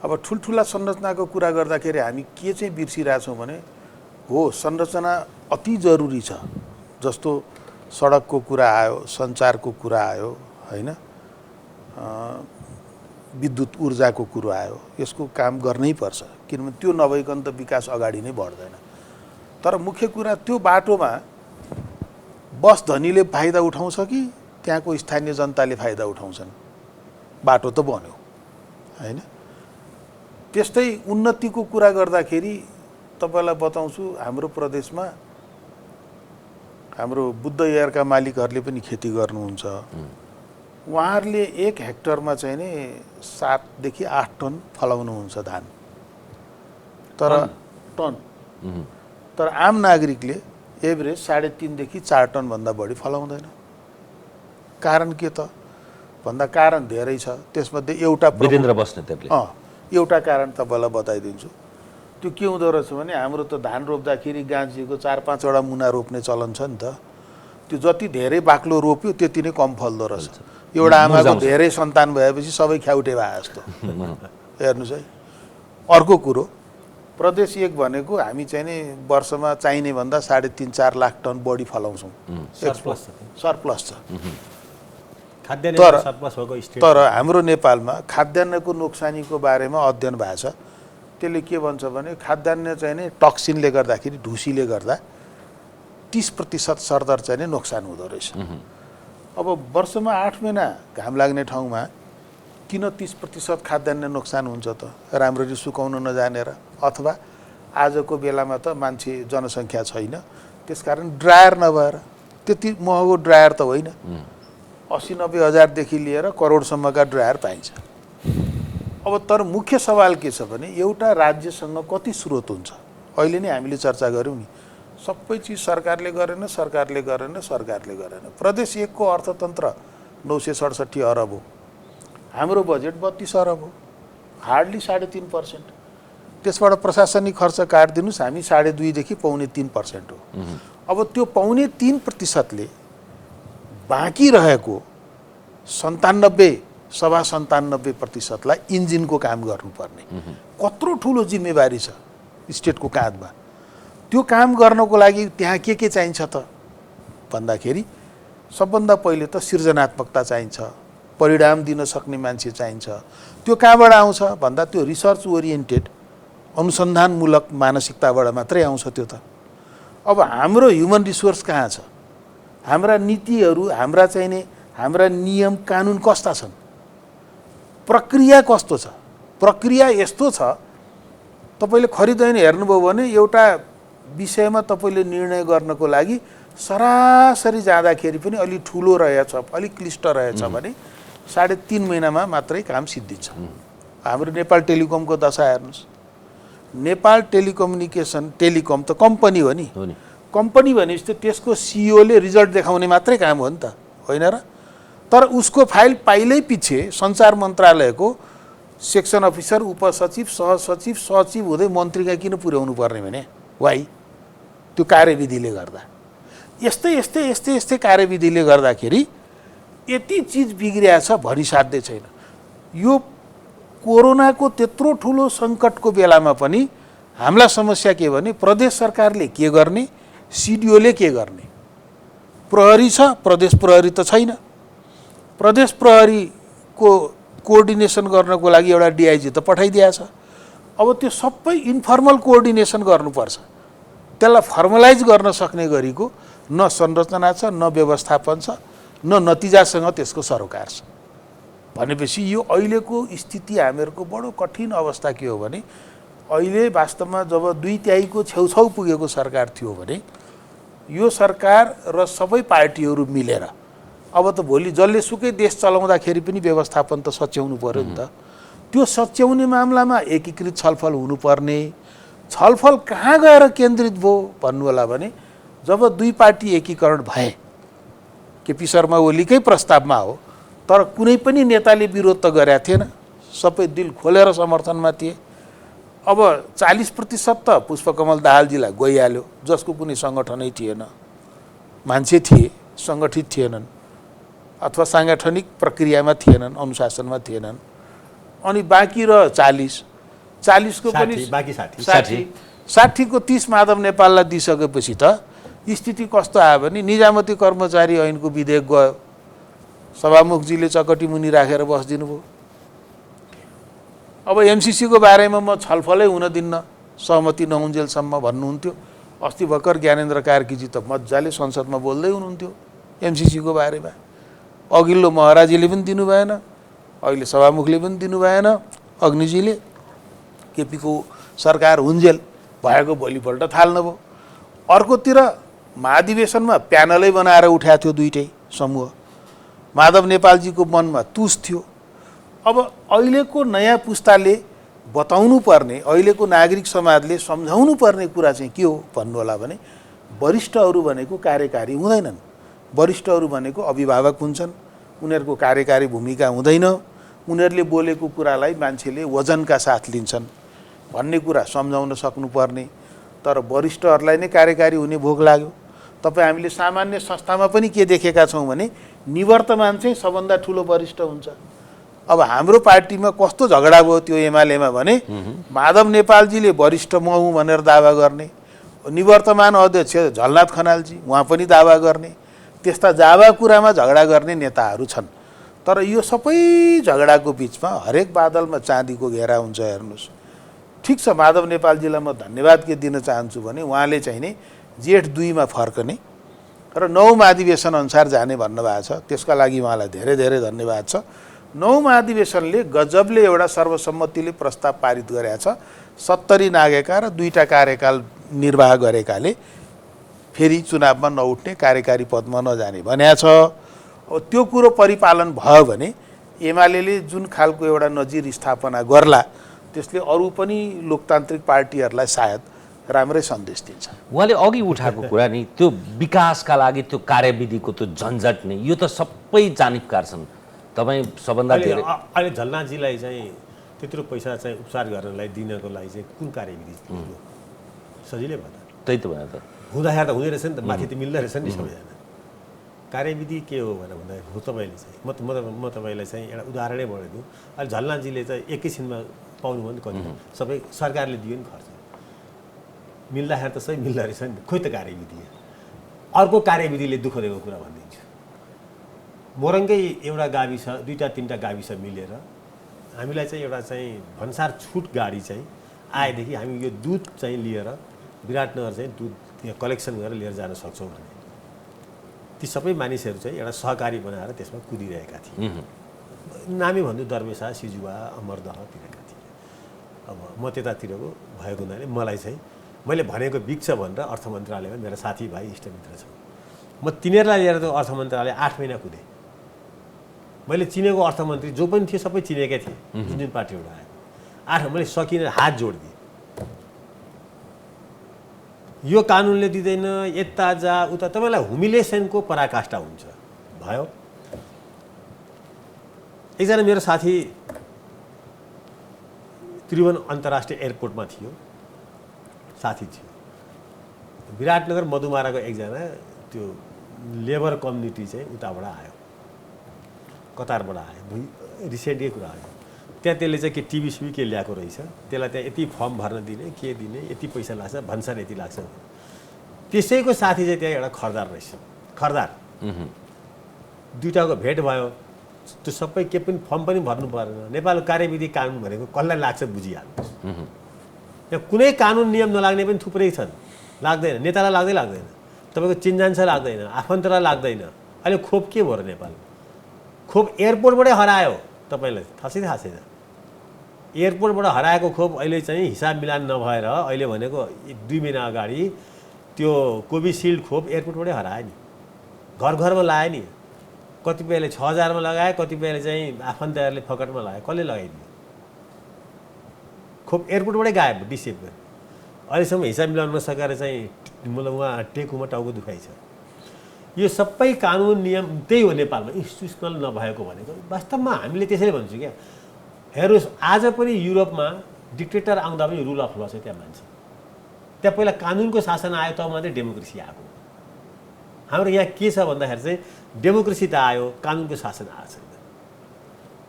अब ठुल्ठुला संरचनाको कुरा गर्दाखेरि हामी के चाहिँ बिर्सिरहेछौँ भने हो संरचना अति जरुरी छ। जस्तो सडकको कुरा आयो, सञ्चारको कुरा आयो होइन, विद्युत ऊर्जाको कुरो आयो, यसको काम गर्नै पर्छ। किनभने त्यो नभइकन त विकास अगाडि नै बढ्दैन। तर मुख्य कुरा त्यो बाटोमा बस धनीले फाइदा उठाउँछ कि त्यहाँको स्थानीय जनताले फाइदा उठाउँछन्? बाटो त बन्यो होइन। त्यस्तै उन्नतिको कुरा गर्दाखेरि तपाईँलाई बताउँछु, हाम्रो प्रदेशमा हाम्रो बुद्ध एयरका मालिकहरूले पनि खेती गर्नुहुन्छ। उहाँहरूले 1 हेक्टरमा चाहिँ नि 7 देखि 8 टन फलाउनुहुन्छ धान। तर आम नागरिकले एभरेज 3.5 देखि 4 टनभन्दा बढी फलाउँदैन। कारण के त भन्दा कारण धेरै छ। त्यसमध्ये एउटा एउटा कारण तपाईँलाई बताइदिन्छु। त्यो के हुँदो रहेछ भने हाम्रो त धान रोप्दाखेरि गाँसीको 4-5 वटा मुना रोप्ने चलन छ नि त। त्यो जति धेरै बाक्लो रोप्यो त्यति नै कम फल्दो रहेछ। एउटा आमाको धेरै सन्तान भएपछि सबै ख्याउटे भए जस्तो। हेर्नुहोस् है। अर्को कुरो प्रदेश 1 भनेको हामी चाहिँ नि वर्षमा चाहिने भन्दा 3.5-4 लाख टन बढी फलाउँछौँ। सरप्लस छ। खाद्यान्न तर सरप्लस भएको स्टेट तर हाम्रो नेपालमा खाद्यान्नको नोक्सानीको बारेमा अध्ययन भएको छ। त्यसले के भन्छ भने खाद्यान्न चाहिँ नि टक्सिनले गर्दाखेरि ढुसीले गर्दा 30% सरदर चाहिँ नि नोक्सान हुँदो रहेछ। अब वर्षमा 8 महिना घाम लाग्ने ठाउँमा किन 30% खाद्यान्न नोक्सान हुन्छ त? राम्ररी सुकाउन नजानेर, अथवा आजको बेलामा त मान्छे जनसङ्ख्या छैन, त्यसकारण ड्रायर नभएर। त्यति महँगो ड्रायर त होइन, 80-90 हजारदेखि लिएर करोडसम्मका ड्रायर पाइन्छ। अब तर मुख्य सवाल के छ भने एउटा राज्यसँग कति स्रोत हुन्छ? अहिले नै हामीले चर्चा गऱ्यौँ नि, सबै चिज सरकारले गरेन, सरकारले गरेन, सरकारले गरेन। प्रदेश 1 को अर्थतन्त्र 967 अरब हो, हाम्रो बजेट 32 अरब हो, हार्डली 3.5%। त्यसबाट प्रशासनिक खर्च काटिदिनुहोस्, हामी 2.5 देखि 2.25% हो। अब त्यो 2.25%ले बाँकी रहेको 97% इन्जिनको काम गर्नुपर्ने कत्रो ठुलो जिम्मेवारी छ स्टेटको काँधमा। त्यो काम गर्नको लागि त्यहाँ के चाहिन्छ त भन्दाखेरि सबभन्दा पहिले त सृजनात्मकता चाहिन्छ, परिणाम दिन सक्ने मान्छे चाहिन्छ। त्यो कहाँबाट आउँछ भन्दा त्यो रिसर्च ओरिएन्टेड अनुसन्धानमूलक मानसिकताबाट मात्रै आउँछ त्यो त। अब हाम्रो ह्युमन रिसोर्स कहाँ छ? हाम्रा नीतिहरू, हाम्रा नियम कानुन कस्ता छन्? प्रक्रिया कस्तो छ? प्रक्रिया यस्तो छ, तपाईँले खरिदैन हेर्नुभयो भने एउटा विषयमा तपाईँले निर्णय गर्नको लागि सरासरी जाँदाखेरि पनि अलि ठुलो रहेछ, अलिक क्लिष्ट रहेछ भने 3.5 महिनामा मात्रै काम सिद्धिन्छ। हाम्रो नेपाल टेलिकमको दशा हेर्नुहोस्। नेपाल टेलिकम्युनिकेसन, टेलिकम त कम्पनी हो नि, कम्पनी भनेपछि त त्यसको सिइओले रिजल्ट देखाउने मात्रै काम हो नि त, होइन र? तर उसको फाइल पाइलै पछि सञ्चार मन्त्रालयको सेक्सन अफिसर, उपसचिव, सहसचिव, सचिव हुँदै मन्त्रीका किन पुर्याउनु पर्ने भने वाइ? त्यो कार्यविधिले गर्दा यस्तै कार्यविधिले गर्दाखेरि यति चिज बिग्रिया छ भनिसाध्यै छैन। यो कोरोनाको त्यत्रो ठुलो सङ्कटको बेलामा पनि हामीलाई समस्या के भने प्रदेश सरकारले के गर्ने, सिडिओले के गर्ने? प्रहरी छ, प्रदेश प्रहरी त छैन। प्रदेश प्रहरीको कोअर्डिनेसन गर्नको लागि एउटा डिआइजी त पठाइदिएछ। अब त्यो सबै इन्फर्मल कोअर्डिनेसन गर्नुपर्छ। त्यसलाई फर्मलाइज गर्न सक्ने गरीको न संरचना छ, न व्यवस्थापन छ, न नतिजासँग त्यसको सरोकार छ। भनेपछि यो अहिलेको स्थिति हामीहरूको बडो कठिन अवस्था के हो भने अहिले वास्तवमा जब 2/3 छेउछाउ पुगेको सरकार थियो भने यो सरकार र सबै पार्टीहरू मिलेर अब त भोलि जसले सुकै देश चलाउँदाखेरि पनि व्यवस्थापन त सच्याउनु पर्यो नि त। त्यो सच्याउने मामलामा एकीकृत छलफल हुनुपर्ने। छलफल कहाँ गएर केन्द्रित भयो भन्नु होला भने जब 2 पार्टी एकीकरण भए, केपी शर्मा ओलीकै प्रस्तावमा हो, तर कुनै पनि नेताले विरोध त गरेका थिएन, सबै दिल खोलेर समर्थनमा थिए। अब 40% त पुष्पकमल दाहालजीलाई गइहाल्यो, जसको कुनै सङ्गठनै थिएन, मान्छे थिए सङ्गठित थिएनन् अथवा साङ्गठनिक प्रक्रियामा थिएनन्, अनुशासनमा थिएनन्। अनि बाँकी र 40 को पनि बाँकी 60 को 30 माधव नेपाललाई दिइसकेपछि त स्थिति कस्तो आयो भने निजामती कर्मचारी ऐनको विधेयक गयो, सभामुखजीले चकटी मुनि राखेर बस्दिनु भयो। अब एमसिसीको बारेमा म छलफलै हुन दिन्न, सहमति नहुन्जेलसम्म भन्नुहुन्थ्यो। अस्ति भर्खर ज्ञानेन्द्र कार्कीजी त मजाले संसदमा बोल्दै हुनुहुन्थ्यो एमसिसीको बारेमा। अघिल्लो महाराजीले पनि दिनु भएन, अहिले सभामुखले पनि दिनु भएन, अग्निजीले। केपीको सरकार हुन्जेल भएको भोलिपल्ट थाल्नुभयो। अर्कोतिर महाधिवेशनमा प्यानलै बनाएर उठाएको थियो दुईटै समूह। माधव नेपालजीको मनमा तुस थियो। अब अहिलेको नयाँ पुस्ताले बताउनु पर्ने, अहिलेको नागरिक समाजले सम्झाउनु पर्ने कुरा चाहिँ के हो भन्नु होला भने वरिष्ठहरू भनेको कार्यकारी हुँदैनन्। वरिष्ठहरू भनेको अभिभावक हुन्छन्, उनीहरूको कार्यकारी भूमिका हुँदैन। उनीहरूले बोलेको कुरालाई मान्छेले वजनका साथ लिन्छन् भन्ने कुरा सम्झाउन सक्नुपर्ने। तर वरिष्ठहरूलाई नै कार्यकारी हुने भोग लाग्यो। तपाईँ हामीले सामान्य संस्थामा पनि के देखेका छौँ भने निवर्तमान चाहिँ सबभन्दा ठुलो वरिष्ठ हुन्छ। अब हाम्रो पार्टीमा कस्तो झगडा भयो त्यो एमालेमा भने माधव नेपालजीले वरिष्ठ म हुँ भनेर दावा गर्ने, निवर्तमान अध्यक्ष झलनाथ खनालजी उहाँ पनि दावा गर्ने, त्यस्ता जावा कुरामा झगडा गर्ने नेताहरू छन्। तर यो सबै झगडाको बिचमा हरेक बादलमा चाँदीको घेरा हुन्छ। हेर्नुहोस्, ठिक छ, माधव नेपालजीलाई म धन्यवाद के दिन चाहन्छु भने उहाँले चाहिँ नि जेठ 2मा फर्कने र 9 महाधिवेशन अनुसार जाने भन्नुभएको छ। त्यसका लागि उहाँलाई धेरै धेरै धन्यवाद छ। 9 महाधिवेशनले गजबले एउटा सर्वसम्मतिले प्रस्ताव पारित गरेका छ। 70 नागेका र 2टा कार्यकाल निर्वाह गरेकाले फेरि चुनावमा नउठ्ने, कार्यकारी पदमा नजाने भनेको छ। त्यो कुरो परिपालन भयो भने एमाले जुन खालको एउटा नजिर स्थापना गर्ला त्यसले अरू पनि लोकतान्त्रिक पार्टीहरूलाई सायद राम्रै सन्देश दिन्छ। उहाँले अघि उठाएको कुरा नि त्यो विकासका लागि त्यो कार्यविधिको त्यो झन्झट नै, यो त सबै जानिबकार छन्। तपाईँ सबभन्दा धेरै अहिले झलनाथजीलाई चाहिँ त्यत्रो पैसा चाहिँ उपचार गर्नलाई दिनको लागि चाहिँ कुन कार्यविधि सजिलै भयो त? त्यही त भयो त, हुँदाखेरि त हुँदै रहेछ नि त, माथि त मिल्दो रहेछ नि सबैजना। कार्यविधि के हो भनेर भन्दाखेरि हो तपाईँले चाहिँ म तपाईँलाई चाहिँ एउटा उदाहरणै बनाइदिउँ। अहिले झलनाथजीले चाहिँ एकैछिनमा पाउनु भयो नि कति, सबै सरकारले दियो नि खर्च, मिल्दाखेरि त सबै मिल्दो रहेछ नि। खोइ त कार्यविधि। अर्को कार्यविधिले दुःख दिएको कुरा भनिदिन्छु। मोरङकै एउटा गाविस, 2-3टा गाविस मिलेर हामीलाई चाहिँ एउटा चाहिँ भन्सार छुट गाडी चाहिँ आएदेखि हामी यो दुध चाहिँ लिएर विराटनगर चाहिँ दुध यहाँ कलेक्सन गरेर लिएर जान सक्छौँ भने ती सबै मानिसहरू चाहिँ एउटा सहकारी बनाएर त्यसमा कुदिरहेका थिए। नामी भन्नु दरवेशा, सिजुवा, अमरदहतिरका थिए। अब म त्यतातिरको भएको हुनाले मलाई चाहिँ मैले भनेको बिग्छ भनेर अर्थ मन्त्रालयमा मेरा साथीभाइ इष्टमित्र छ, म तिनीहरूलाई लिएर त अर्थ मन्त्रालय 8 महिना कुदेँ। मैले चिनेको अर्थमन्त्री जो पनि थिए सबै चिनेकै थिएँ, जुन पार्टीबाट आएको। मैले सकिनँ, हात जोडिदिएँ। यो कानुनले दिँदैन, यता जा उता, तपाईँलाई हुमिलेसनको पराकाष्ठा हुन्छ भयो। एकजना मेरो साथी त्रिभुवन अन्तर्राष्ट्रिय एयरपोर्टमा थियो, साथी थियो। विराटनगर मधुमाराको एकजना त्यो लेबर कम्युनिटी चाहिँ उताबाट आयो, कतारबाट आयो, रिसेन्टकै कुरा आयो। त्यहाँ त्यसले चाहिँ के टिभी के ल्याएको रहेछ, त्यसलाई त्यहाँ यति फर्म भर्न दिने, के दिने, यति पैसा लाग्छ, भन्सार यति लाग्छ। त्यसैको साथी चाहिँ त्यहाँ एउटा खरदार रहेछ, खरदार। 2टाको भेट भयो, त्यो सबै के पनि फर्म पनि भर्नु परेन। नेपाल कार्यविधि कानुन भनेको कसलाई लाग्छ बुझिहाल्नुहोस्। यहाँ कुनै कानुन नियम नलाग्ने पनि थुप्रै छन्, लाग्दैन। नेतालाई लाग्दैन, तपाईँको चिन्जान छ लाग्दैन, आफन्तलाई लाग्दैन। अहिले खोप के भयो र नेपालमा? खोप एयरपोर्टबाटै हरायो, तपाईँलाई थाहा छैन। एयरपोर्टबाट हराएको खोप अहिले चाहिँ हिसाब मिलान नभएर अहिले भनेको 2 महिना अगाडि त्यो कोभिसिल्ड खोप एयरपोर्टबाटै हरायो नि, घर घरमा लगायो नि। कतिपयले 6000मा लगाए, कतिपयले चाहिँ आफन्तहरूले फकटमा लगायो। कसले लगाइदियो? खोप एयरपोर्टबाटै गायब, डिसेम्बर। अहिलेसम्म हिसाब मिलाउन नसकेर चाहिँ मतलब उहाँ टेकुमा टाउको दुखाइ छ। यो सबै कानुन नियम त्यही हो नेपालमा इन्स्टिट्युसनल नभएको भनेको। वास्तवमा हामीले त्यसरी भन्छौँ क्या। हेर्नुहोस्, आज पनि युरोपमा डिक्टेटर आउँदा पनि रुल अफ ल चाहिँ त्यहाँ मान्छ। त्यहाँ पहिला कानुनको शासन आयो, तब मात्रै डेमोक्रेसी आएको। हाम्रो यहाँ के छ भन्दाखेरि चाहिँ डेमोक्रेसी त आयो, कानुनको शासन आएको छैन।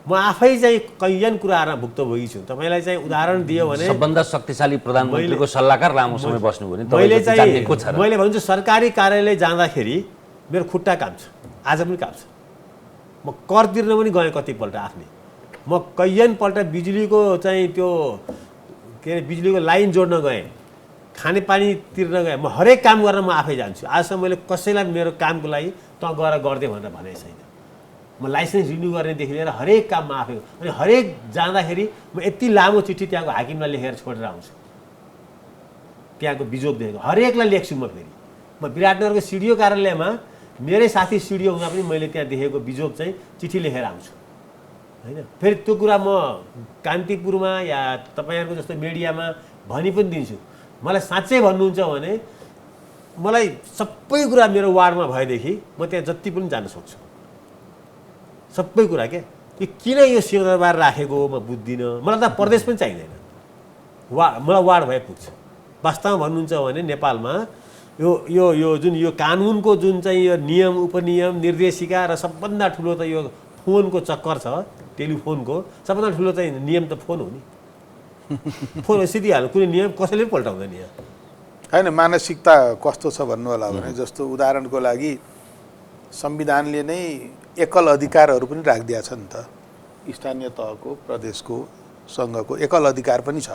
म आफै चाहिँ कैयन कुराहरूमा भुक्तभोगी छु। तपाईँलाई चाहिँ उदाहरण दियो भने सबभन्दा शक्तिशाली प्रधानमन्त्रीको सल्लाहकार लामो समय बस्नु भने मैले भन्छु सरकारी कार्यालय जाँदाखेरि मेरो खुट्टा काम्छ, आज पनि काम्छ। म कर तिर्न पनि गएँ कतिपल्ट आफ्नै। म कैयनपल्ट बिजुलीको चाहिँ त्यो के अरे बिजुलीको लाइन जोड्न गएँ, खानेपानी तिर्न गएँ। म हरेक काम गर्न म आफै जान्छु। आजसम्म मैले कसैलाई मेरो कामको लागि तँ गएर गरिदिएँ भनेर भनेको छैन। म लाइसेन्स रिन्यू गर्नेदेखि लिएर हरेक काममा आफै। अनि हरेक जाँदाखेरि म यति लामो चिठी त्यहाँको हाकिमलाई लेखेर छोडेर आउँछु। त्यहाँको बिजोग देखेको हरेकलाई लेख्छु। म फेरि म विराटनगरको सिडिओ कार्यालयमा मेरै साथी सिडिओ हुँदा पनि मैले त्यहाँ देखेको बिजोग चाहिँ चिठी लेखेर आउँछु होइन। फेरि त्यो कुरा म कान्तिपुरमा या तपाईँहरूको जस्तो मिडियामा भनि पनि दिन्छु। मलाई साँच्चै भन्नुहुन्छ भने मलाई सबै कुरा मेरो वार्डमा भएदेखि म त्यहाँ जति पनि जान सक्छु, सबै कुरा क्या। यो किन यो सिंहदरबार राखेको म बुझ्दिनँ। मलाई त प्रदेश पनि चाहिँदैन, मलाई वार्ड भए पुग्छ। वास्तवमा भन्नुहुन्छ भने नेपालमा यो यो यो जुन यो कानुनको जुन चाहिँ यो नियम उपनियम निर्देशिका र सबभन्दा ठुलो त यो फोनको चक्कर छ, टेलिफोनको सबभन्दा ठुलो चाहिँ नियम त फोन हो नि। फोन सिधिहाल्नु, कुनै नियम कसैले पनि पल्टाउँदैन यहाँ। होइन, मानसिकता कस्तो छ भन्नु होला भने जस्तो उदाहरणको लागि संविधानले नै एकल अधिकारहरू पनि राखिदिएको छ नि त। स्थानीय तहको, प्रदेशको, सङ्घको एकल अधिकार पनि छ,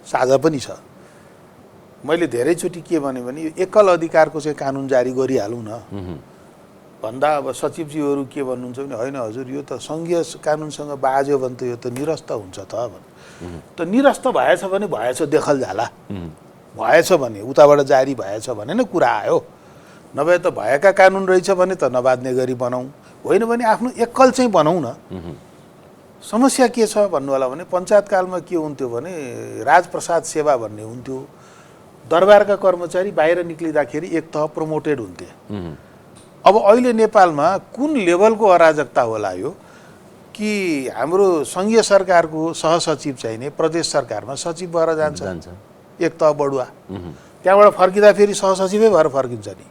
साझा पनि छ। मैले धेरैचोटि के भने यो एकल अधिकारको चाहिँ कानुन जारी गरिहालौँ न भन्दा अब सचिवज्यूहरू के भन्नुहुन्छ भने होइन हजुर यो त सङ्घीय कानुनसँग बाज्यो भने त यो त निरस्त हुन्छ त त निरस्त भएछ भने भएछ देखल जाला, भएछ भने उताबाट जारी भएछ भने नै कुरा आयो, नभए त भएका कानुन रहेछ भने त नबाध्ने गरी बनाऊ, होइन भने आफ्नो एकल चाहिँ बनाऊ न। समस्या के छ भन्नु होला भने पञ्चायतकालमा के हुन्थ्यो भने राजप्रसाद सेवा भन्ने हुन्थ्यो। दरबारका कर्मचारी बाहिर निक्लिँदाखेरि एक तह प्रमोटेड हुन्थे। अब अहिले नेपालमा कुन लेभलको अराजकता होला यो कि हाम्रो सङ्घीय सरकारको सहसचिव चाहिने प्रदेश सरकारमा सचिव भएर जान्छ, एक तह बढुवा, त्यहाँबाट फर्किँदा फेरि सहसचिवै भएर फर्किन्छ नि।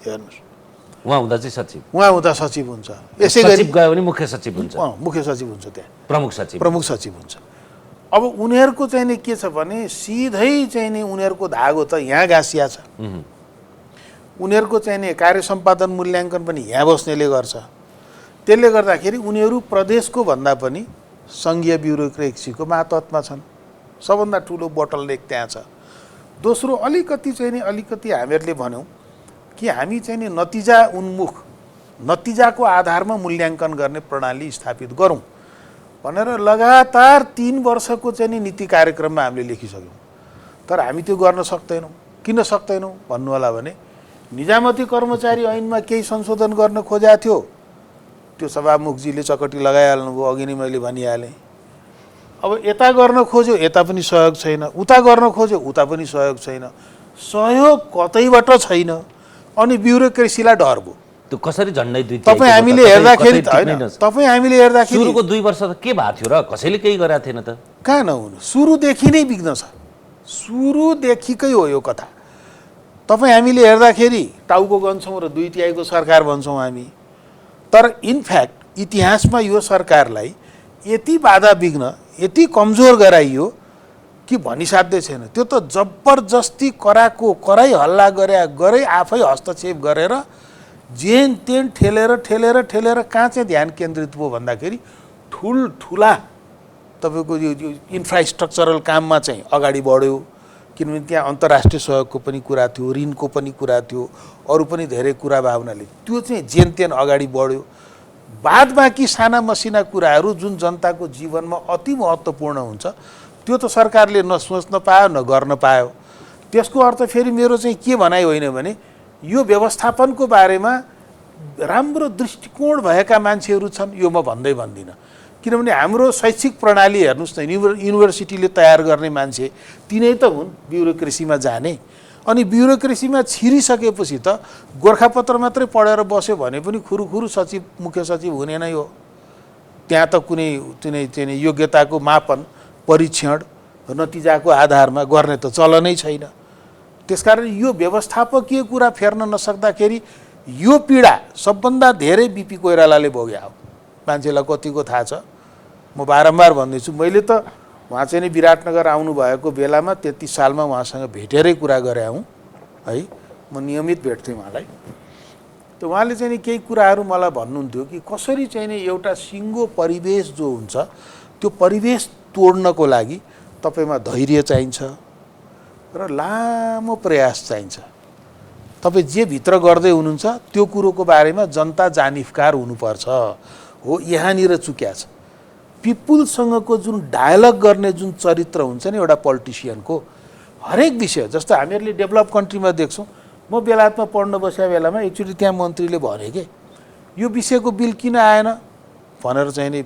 हेर्नुहोस्, उहाँ हुँदा चाहिँ सचिव, उहाँ हुँदा सचिव हुन्छ, यसै गरी गयो भने मुख्य सचिव हुन्छ, मुख्य सचिव हुन्छ, त्यहाँ प्रमुख सचिव हुन्छ। अब उनीहरूको चाहिँ नि के छ भने सिधै चाहिँ नि उनीहरूको धागो त यहाँ गाँसिया छ। उनीहरूको चाहिँ नि कार्य सम्पादन मूल्याङ्कन पनि यहाँ बस्नेले गर्छ। त्यसले गर्दाखेरि उनीहरू प्रदेशको भन्दा पनि सङ्घीय ब्युरोक्रेसीको मातहतमा छन्। सबभन्दा ठुलो बोटलनेक त्यहाँ छ। दोस्रो अलिकति हामीहरूले भन्यौँ कि हामी चाहिँ नि नतिजा उन्मुख, नतिजाको आधारमा मूल्याङ्कन गर्ने प्रणाली स्थापित गरौँ भनेर लगातार 3 वर्षको चाहिँ नि नीति कार्यक्रममा हामीले लेखिसक्यौँ। तर हामी त्यो गर्न सक्दैनौँ। किन सक्दैनौँ भन्नु होला भने निजामती कर्मचारी ऐनमा केही संशोधन गर्न खोजेको थियो, त्यो सभामुखजीले चकटी लगाइहाल्नुभयो, अघि नै मैले भनिहालेँ। अब यता गर्न खोज्यो यता पनि सहयोग छैन, उता गर्न खोज्यो उता पनि सहयोग छैन, सहयोग कतैबाट छैन। अनि ब्युरोक्रेसीलाई डर भयो। त्यो कसरी झन्डै दुई तपाईँ हामीले हेर्दाखेरि सुरुको 2 वर्ष त के भएको थियो र कसैले केही गरेको थिएन त? कहाँ नहुनु, सुरुदेखि नै बिग्न छ, सुरुदेखिकै हो यो कथा। तपाईँ हामीले हेर्दाखेरि टाउको गन्छौँ र 2 तिहाईको सरकार भन्छौँ हामी, तर इनफ्याक्ट इतिहासमा यो सरकारलाई यति बाधा बिग्न, यति कमजोर गराइयो कि भनिसाध्यै छैन। त्यो त जबरजस्ती कराई हल्ला गरे आफै हस्तक्षेप गरेर जेन तेन ठेलेर कहाँ चाहिँ ध्यान केन्द्रित भयो भन्दाखेरि ठुल्ठुला तपाईँको यो इन्फ्रास्ट्रक्चरल काममा चाहिँ अगाडि बढ्यो। किनभने त्यहाँ अन्तर्राष्ट्रिय सहयोगको पनि कुरा थियो, ऋणको पनि कुरा थियो, अरू पनि धेरै कुरा भावनाले त्यो चाहिँ जेन तेन अगाडि बढ्यो। बाद बाँकी साना मसिना कुराहरू जुन जनताको जीवनमा अति महत्त्वपूर्ण हुन्छ त्यो त सरकारले न सोच्न पायो न गर्न पायो। त्यसको अर्थ फेरि मेरो चाहिँ के भनाइ होइन भने यो व्यवस्थापनको बारेमा राम्रो दृष्टिकोण भएका मान्छेहरू छन्, यो म भन्दिनँ। किनभने हाम्रो शैक्षिक प्रणाली हेर्नुहोस् न, युनिभर्सिटीले तयार गर्ने मान्छे तिनै त हुन् ब्युरोक्रेसीमा जाने। अनि ब्युरोक्रेसीमा छिरिसकेपछि त गोर्खापत्र मात्रै पढेर बस्यो भने पनि खुरुखुरु सचिव, मुख्य सचिव हुने नै हो। त्यहाँ त कुनै योग्यताको मापन, परीक्षण, नतिजाको आधारमा गर्ने त चलनै छैन। त्यसकारण यो व्यवस्थापकीय कुरा फेर्न नसक्दाखेरि यो पीडा सबभन्दा धेरै बिपी कोइरालाले भोग्या हो। मान्छेलाई कतिको थाहा छ, म बारम्बार भन्दैछु। मैले त उहाँ चाहिँ नि विराटनगर आउनुभएको बेलामा 33 सालमा उहाँसँग भेटेरै कुरा गरे हुँ है, म नियमित भेट्थेँ उहाँलाई। त उहाँले चाहिँ नि केही कुराहरू मलाई भन्नुहुन्थ्यो कि कसरी चाहिँ नि एउटा सिङ्गो परिवेश जो हुन्छ त्यो परिवेश तोड्नको लागि तपाईँमा धैर्य चाहिन्छ र लामो प्रयास चाहिन्छ। तपाईँ जे भित्र गर्दै हुनुहुन्छ त्यो कुरोको बारेमा जनता जानिफकार हुनुपर्छ। हो, यहाँनिर चुक्या छ। पिपुलसँगको जुन डायलग गर्ने जुन चरित्र हुन्छ नि एउटा पोलिटिसियनको, हरेक विषय, जस्तो हामीहरूले डेभलप कन्ट्रीमा देख्छौँ। म बेलायतमा पढ्न बसेको बेलामा एकचोटि त्यहाँ मन्त्रीले भने के यो विषयको बिल किन आएन भनेर चाहिँ नि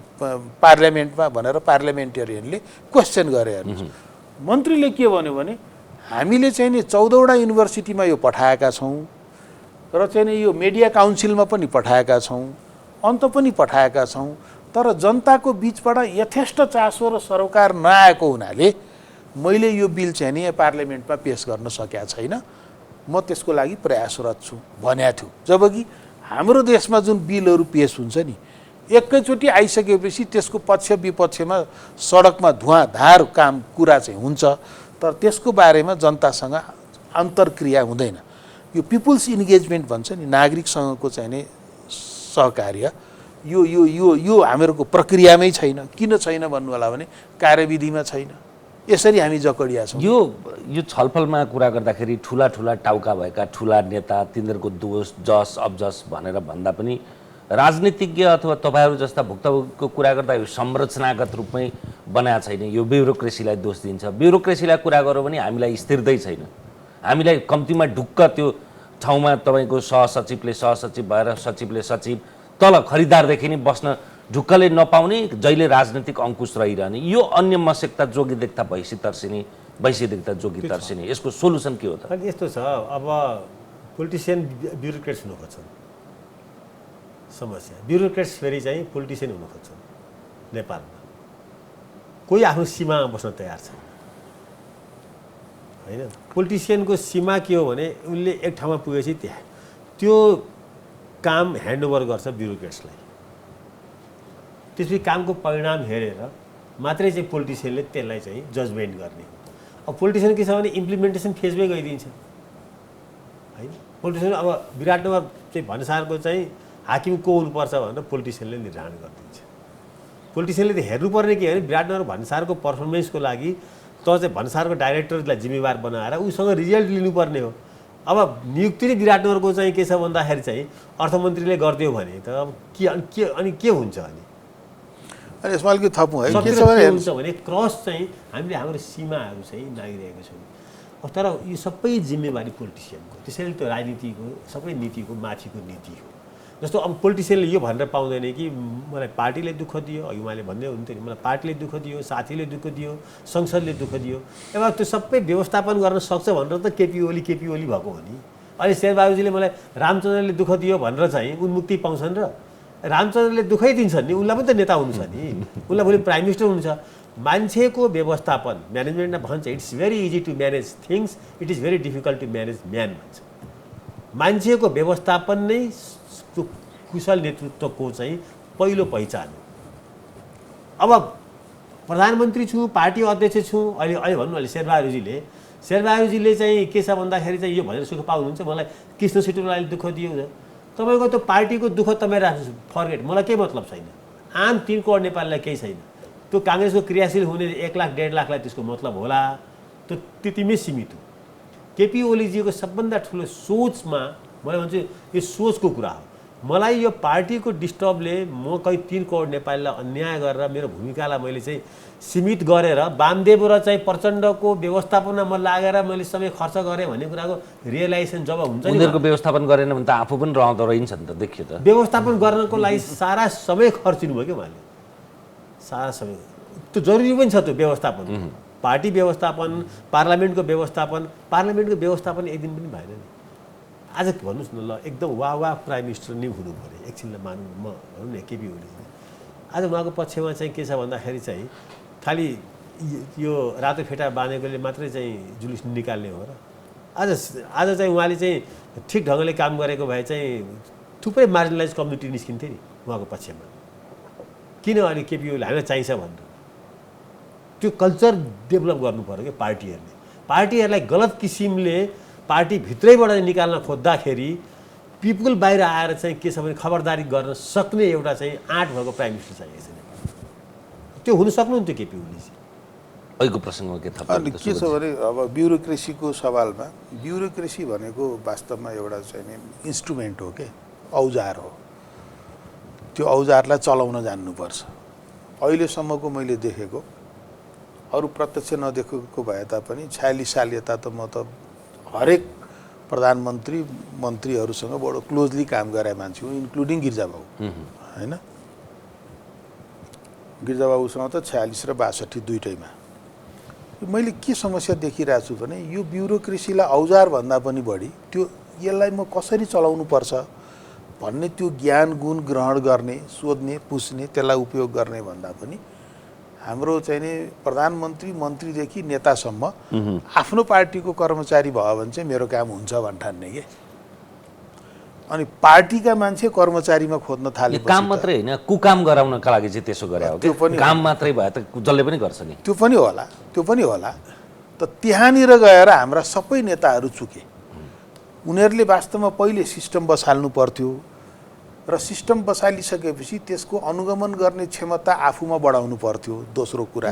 पार्लियामेन्टमा भनेर पार्लियामेन्टेरियनले क्वेसन गरे। हेर्नुहोस्, मन्त्रीले के भन्यो भने हामीले चाहिँ नि 14वटा युनिभर्सिटीमा यो पठाएका छौँ र चाहिँ नि यो मिडिया काउन्सिलमा पनि पठाएका छौँ, अन्त पनि पठाएका छौँ, तर जनताको बिचबाट यथेष्ट चासो र सरोकार नआएको हुनाले मैले यो बिल चाहिँ नि पार्लियामेन्टमा पेस गर्न सकेका छैन। म त्यसको लागि प्रयासरत छु भनेको थियो। जबकि हाम्रो देशमा जुन बिलहरू पेस हुन्छ नि एकैचोटि आइसकेपछि त्यसको पक्ष विपक्षमा सडकमा धुवाँधार कुरा चाहिँ हुन्छ, तर त्यसको बारेमा जनतासँग अन्तर्क्रिया हुँदैन। यो पिपुल्स इन्गेजमेन्ट भन्छ नि, नागरिकसँगको चाहिँ नि सहकार्य, यो यो यो यो हामीहरूको प्रक्रियामै छैन। किन छैन भन्नु होला भने कार्यविधिमा छैन। यसरी हामी जकडिया छौँ। यो छलफलमा कुरा गर्दाखेरि ठुला ठुला टाउका भएका ठुला नेता, तिनीहरूको दोष जस अबजस भनेर भन्दा पनि राजनीतिज्ञ अथवा तपाईँहरू जस्ता भुक्तभोगीको कुरा गर्दा यो संरचनागत रूपमै बनाएको छैन, यो ब्युरोक्रेसीलाई दोष दिन्छ। ब्युरोक्रेसीलाई कुरा गरौँ भने हामीलाई स्थिरदै छैन। हामीलाई कम्तीमा ढुक्क त्यो ठाउँमा तपाईँको सहसचिवले सहसचिव भएर सचिवले सचिव तल खरिदारदेखि नै बस्न ढुक्कले नपाउने, जहिले राजनीतिक अङ्कुश रहिरहने, यो अन्य मस्यकता जोगी देख्दा भैँसी तर्सिने, भैँसी देख्दा जोगी तर्सिने, यसको सोल्युसन के हो त? अनि यस्तो छ, अब पोलिटिसियन ब्युरोक्रेट्स हुन खोज्छन्, समस्या ब्युरोक्रेट्स फेरि चाहिँ पोलिटिसियन हुन खोज्छन्। नेपालमा कोही आफ्नो सीमामा बस्न तयार छ होइन। पोलिटिसियनको सीमा के हो भने उनले एक ठाउँमा पुगेपछि त्यहाँ त्यो काम ह्यान्डओभर गर्छ ब्युरोक्रेट्सलाई। त्यसपछि कामको परिणाम हेरेर मात्रै चाहिँ पोलिटिसियनले त्यसलाई चाहिँ जजमेन्ट गर्ने। अब पोलिटिसियन के छ भने इम्प्लिमेन्टेसन फेजमै गइदिन्छ होइन। पोलिटिसियन अब विराटनगर चाहिँ भन्सारको चाहिँ हाकिम को हुनुपर्छ भनेर पोलिटिसियनले निर्धारण गरिदिन्छ। पोलिटिसियनले त हेर्नुपर्ने के भने विराटनगर भन्सारको पर्फर्मेन्सको लागि त चाहिँ भन्सारको डाइरेक्टरलाई जिम्मेवार बनाएर उसँग रिजल्ट लिनुपर्ने हो। अब नियुक्ति नै विराटनगरको चाहिँ के छ भन्दाखेरि चाहिँ अर्थमन्त्रीले गरिदियो भने त अब अनि के हुन्छ अनि यसमा अलिकति थपौँ है, के हुन्छ भने क्रस चाहिँ हामीले हाम्रो सीमाहरू चाहिँ नागिरहेको छौँ। अब तर यो सबै जिम्मेवारी पोलिटिसियनको, त्यसैले त्यो राजनीतिको सबै नीतिको माथिको नीति हो। जस्तो अब पोलिटिसियनले यो भनेर पाउँदैन कि मलाई पार्टीले दुःख दियो, अघि उहाँले भन्दै हुन्थ्यो नि, मलाई पार्टीले दुःख दियो, साथीले दुःख दियो, संसदले दुःख दियो। अब त्यो सबै व्यवस्थापन गर्न सक्छ भनेर त केपी ओली भएको हो नि। अहिले शेरबहादुरजीले मलाई रामचन्द्रले दुःख दियो भनेर चाहिँ उन्मुक्ति पाउँछन् र रामचन्द्रले दुःखै दिन्छन् नि, उनलाई पनि त नेता हुनु छ नि, उनलाई भोलि प्राइम मिनिस्टर हुन्छ। मान्छेको व्यवस्थापन म्यानेजमेन्टमा भन्छ it's very easy to manage things, it is very difficult to manage man भन्छ। मान्छेको व्यवस्थापन नै कुशल नेतृत्वको चाहिँ पहिलो पहिचान हो। अब प्रधानमन्त्री छु, पार्टी अध्यक्ष छु, अहिले भन्नु अहिले शेरबहादुरजीले चाहिँ के छ भन्दाखेरि चाहिँ यो भनेर सुख पाउनुहुन्छ, मलाई कृष्ण सिटोलाले दुःख दियो। तपाईँको त्यो पार्टीको दुःख तपाईँ राख्नु फर्गेट, मलाई केही मतलब छैन। आम 3 करोड नेपालीलाई केही छैन। त्यो काङ्ग्रेसको क्रियाशील हुने 1 लाख 1.5 लाखलाई त्यसको मतलब होला, त्यो त्यतिमै सीमित हो। केपी ओलीजीको सबभन्दा ठुलो सोचमा मलाई भन्छु यो सोचको कुरा हो। मलाई यो पार्टीको डिस्टर्बले म कहीँ 3 करोड नेपालीलाई अन्याय गरेर मेरो भूमिकालाई मैले चाहिँ सीमित गरेर वामदेव र चाहिँ प्रचण्डको व्यवस्थापनमा म लागेर मैले समय खर्च गरेँ भन्ने कुराको रियलाइजेसन जब हुन्छ नि, उनीहरूको व्यवस्थापन गरेन भने त आफू पनि रहँदो रहेछ नि त, देखियो त। व्यवस्थापन गर्नको लागि सारा समय खर्चिनु भयो क्या उहाँले, सारा समय। त्यो जरुरी पनि छ त्यो व्यवस्थापन, पार्टी व्यवस्थापन, पार्लियामेन्टको व्यवस्थापन एक दिन पनि भएन नि। आज भन्नुहोस् न ल, एकदम वाह प्राइम मिनिस्टर नै हुनु पऱ्यो, एकछिनलाई मानौँ म भनौँ न केपी ओली। आज उहाँको पक्षमा चाहिँ के छ भन्दाखेरि चाहिँ खालि यो रातो फेटा बाँधेकोले मात्रै चाहिँ जुलुस निकाल्ने हो र। आज चाहिँ उहाँले चाहिँ ठिक ढङ्गले काम गरेको भए चाहिँ थुप्रै मार्जिनलाइज कम्युनिटी निस्किन्थ्यो नि उहाँको पक्षमा। किन अहिले केपी ओली हामीलाई चाहिन्छ भनेर त्यो कल्चर डेभलप गर्नु पऱ्यो क्या पार्टीहरूले। पार्टीहरूलाई गलत किसिमले पार्टीभित्रैबाट निकाल्न खोज्दाखेरि पिपुल बाहिर आएर चाहिँ के छ भने खबरदारी गर्न सक्ने एउटा चाहिँ आँट भएको प्राइम मिनिस्टर चाहिएको छ। त्यो हुन सक्नुहुन्थ्यो केपी ओलीजी। अहिलेको प्रसङ्गमा के थाहा अनि के छ भने अब ब्युरोक्रेसीको सवालमा, ब्युरोक्रेसी भनेको वास्तवमा एउटा चाहिँ इन्स्ट्रुमेन्ट हो के, औजार हो। त्यो औजारलाई चलाउन जान्नुपर्छ। अहिलेसम्मको मैले देखेको, अरू प्रत्यक्ष नदेखेको भए तापनि 46 साल यता त म त हरेक प्रधानमन्त्री मन्त्रीहरूसँग बडो क्लोजली काम गरे मान्छे हो, इन्क्लुडिङ गिरिजाबाबु होइन। गिरिजाबाबुसँग त 46 र 62 दुइटैमा। मैले के समस्या देखिरहेको छु भने यो ब्युरोक्रेसीलाई औजार भन्दा पनि बढी त्यो यसलाई म कसरी चलाउनु पर्छ भन्ने त्यो ज्ञान गुण ग्रहण गर्ने, सोध्ने, पुछ्ने, त्यसलाई उपयोग गर्ने भन्दा पनि हाम्रो चाहिँ नि प्रधानमन्त्री मन्त्रीदेखि नेतासम्म आफ्नो पार्टीको कर्मचारी भयो भने चाहिँ मेरो काम हुन्छ भन्ठान्ने के। अनि पार्टीका मान्छे कर्मचारीमा खोज्न थाले। काम मात्रै होइन, कुकाम गराउनका लागि चाहिँ त्यसो गरे हो। त्यो पनि काम मात्रै भए त जसले पनि गर्छ नि। त्यो पनि होला। त त्यहाँनिर गएर हाम्रा सबै नेताहरू चुके। उनीहरूले वास्तवमा पहिले सिस्टम बसाल्नु पर्थ्यो र सिस्टम बसालिसकेपछि त्यसको अनुगमन गर्ने क्षमता आफूमा बढाउनु पर्थ्यो। दोस्रो कुरा।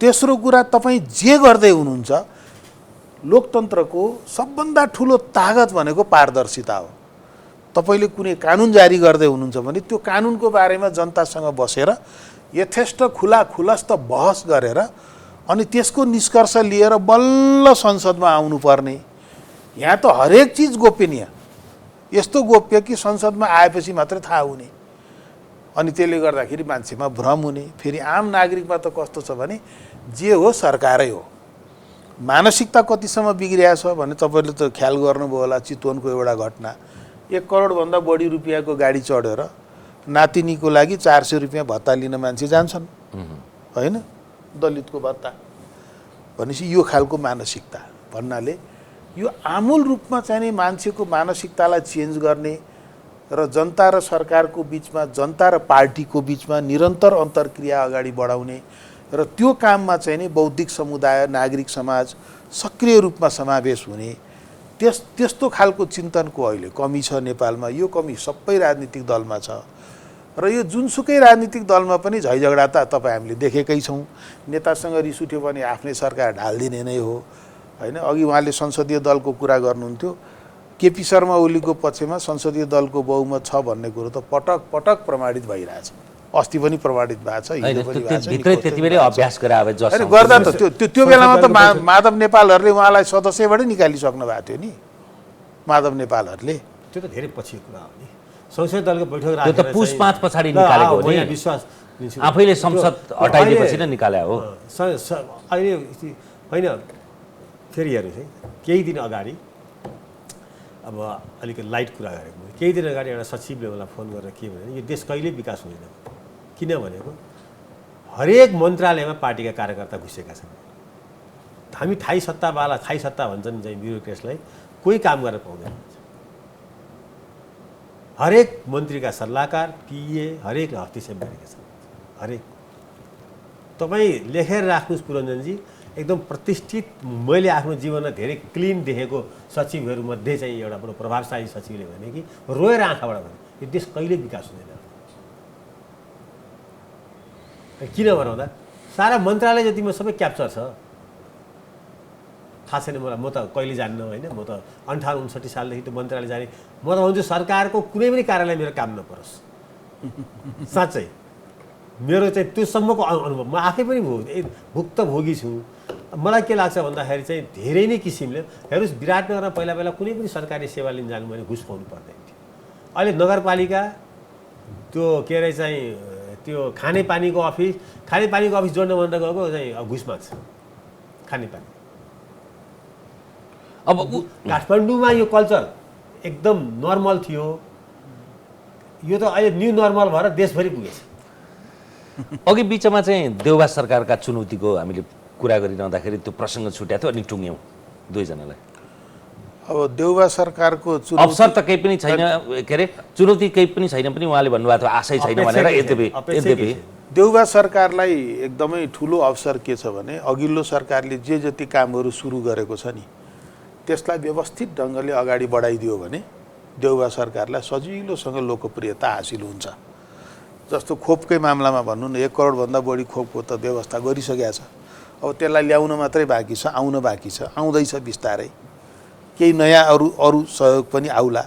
तेस्रो कुरा, तपाईँ जे गर्दै हुनुहुन्छ, लोकतन्त्रको सबभन्दा ठुलो तागत भनेको पारदर्शिता हो। तपाईँले कुनै कानुन जारी गर्दै हुनुहुन्छ भने त्यो कानुनको बारेमा जनतासँग बसेर यथेष्ट खुलस्त बहस गरेर अनि त्यसको निष्कर्ष लिएर बल्ल संसदमा आउनुपर्ने। यहाँ त हरेक चिज गोपनीय, यस्तो गोप्य कि संसदमा आएपछि मात्रै थाहा हुने। अनि त्यसले गर्दाखेरि मान्छेमा भ्रम हुने। फेरि आम नागरिकमा त कस्तो छ भने जे हो सरकारै हो। मानसिकता कतिसम्म बिग्रिया छ भने तपाईँले त ख्याल गर्नुभयो होला, चितवनको एउटा घटना। 1 करोडभन्दा बढी रुपियाँको गाडी चढेर नातिनीको लागि 400 रुपियाँ भत्ता लिन मान्छे जान्छन्, होइन? दलितको भत्ता भनेपछि यो खालको मानसिकता भन्नाले यो आमूल रूपमा चाहिँ नि मान्छेको मानसिकतालाई चेन्ज गर्ने र जनता र सरकारको बिचमा, जनता र पार्टीको बिचमा निरन्तर अन्तर्क्रिया अगाडि बढाउने र त्यो काममा चाहिँ नि बौद्धिक समुदाय, नागरिक समाज सक्रिय रूपमा समावेश हुने, त्यस्तो खालको चिन्तनको अहिले कमी छ नेपालमा। यो कमी सबै राजनीतिक दलमा छ र यो जुनसुकै राजनीतिक दलमा पनि झैझगडा त तपाईँ हामीले देखेकै छौँ। नेतासँग रिस उठ्यो भने आफ्नै सरकार ढालिदिने नै हो, होइन? अघि उहाँले संसदीय दलको कुरा गर्नुहुन्थ्यो। केपी शर्मा ओलीको पक्षमा संसदीय दलको बहुमत छ भन्ने कुरो त पटक पटक प्रमाणित भइरहेछ। अस्ति पनि प्रमाणित भएको छ, हिजो पनि भएको छ। गर्दा त त्यो बेलामा त माधव नेपालहरूले उहाँलाई सदस्यबाटै निकालिसक्नु भएको थियो नि। माधव नेपालहरूले त्यो त धेरै पछि कुरा हो नि। संसदीय दलको बैठक त्यो त पुस 5 पछाडि निकालेको हो नि। विश्वास आफैले संसद हटाइदिएपछि नै निकाले हो। अहिले होइन, फेरि हेर्नुहोस् है, केही दिन अगाडि अब अलिकति लाइट कुरा गरेको, केही दिन अगाडि एउटा सचिवले मलाई फोन गरेर के भने यो देश कहिले विकास हुँदैन। किन भनेको हरेक मन्त्रालयमा पार्टीका कार्यकर्ता घुसेका छन्। हामी थाई सत्ता भन्छन् चाहिँ ब्युरोक्रेट्सलाई, कोही काम गरेर पाउँदैन। हरेक मन्त्रीका सल्लाहकार, पिए हरेक हस्तक्षेप गरेका छन्। हरेक तपाईँ लेखेर राख्नुहोस् पुरञ्जनजी, एकदम प्रतिष्ठित, मैले आफ्नो जीवनमा धेरै क्लिन देखेको सचिवहरूमध्ये चाहिँ एउटा बडो प्रभावशाली सचिवले भने कि रोएर आँखाबाट भने यो देश कहिले विकास हुँदैन। किन भनौँदा सारा मन्त्रालय जतिमा सबै क्याप्चर छ। थाहा छैन मलाई, म त कहिले जान्न, होइन? म त 58-59 सालदेखि त्यो मन्त्रालय जाने। म त भन्छु सरकारको कुनै पनि कार्यालय मेरो काम नपरोस्। साँच्चै मेरो चाहिँ त्योसम्मको अनुभव म आफै पनि भुक्तभोगी छु। मलाई के लाग्छ भन्दाखेरि चाहिँ धेरै नै किसिमले हेर्नुहोस्, विराटनगरमा पहिला कुनै पनि सरकारी सेवा लिन जानु भने घुस खुवाउनु पर्दैन थियो। अहिले नगरपालिका त्यो के अरे चाहिँ त्यो खानेपानीको अफिस जोड्न भनेर गएको चाहिँ घुस माग्छ खानेपानी। अब काठमाडौँमा यो कल्चर एकदम नर्मल थियो, यो त अहिले न्यू नर्मल भएर देशभरि पुगेछ। अघि बिचमा चाहिँ देउबा सरकारका चुनौतीको हामीले कुरा गरिरहँदाखेरि त्यो प्रसङ्ग छुट्या थियो अनि टुङ्ग्यौँ दुईजनालाई। अब देउबा सरकारको अवसर त केही पनि छैन, के अरे चुनौती केही पनि छैन पनि उहाँले भन्नुभएको थियो आशै छैन भनेर। यद्यपि देउबा सरकारलाई एकदमै ठुलो अवसर के छ भने अघिल्लो सरकारले जे जति कामहरू सुरु गरेको छ नि त्यसलाई व्यवस्थित ढङ्गले अगाडि बढाइदियो भने देउबा सरकारलाई सजिलोसँग लोकप्रियता हासिल हुन्छ। जस्तो खोपकै मामलामा भन्नु न, 1 करोडभन्दा बढी खोपको त व्यवस्था गरिसकेको छ। अब त्यसलाई ल्याउन मात्रै बाँकी छ, आउन बाँकी छ, आउँदैछ बिस्तारै। केही नयाँ अरू सहयोग पनि आउला,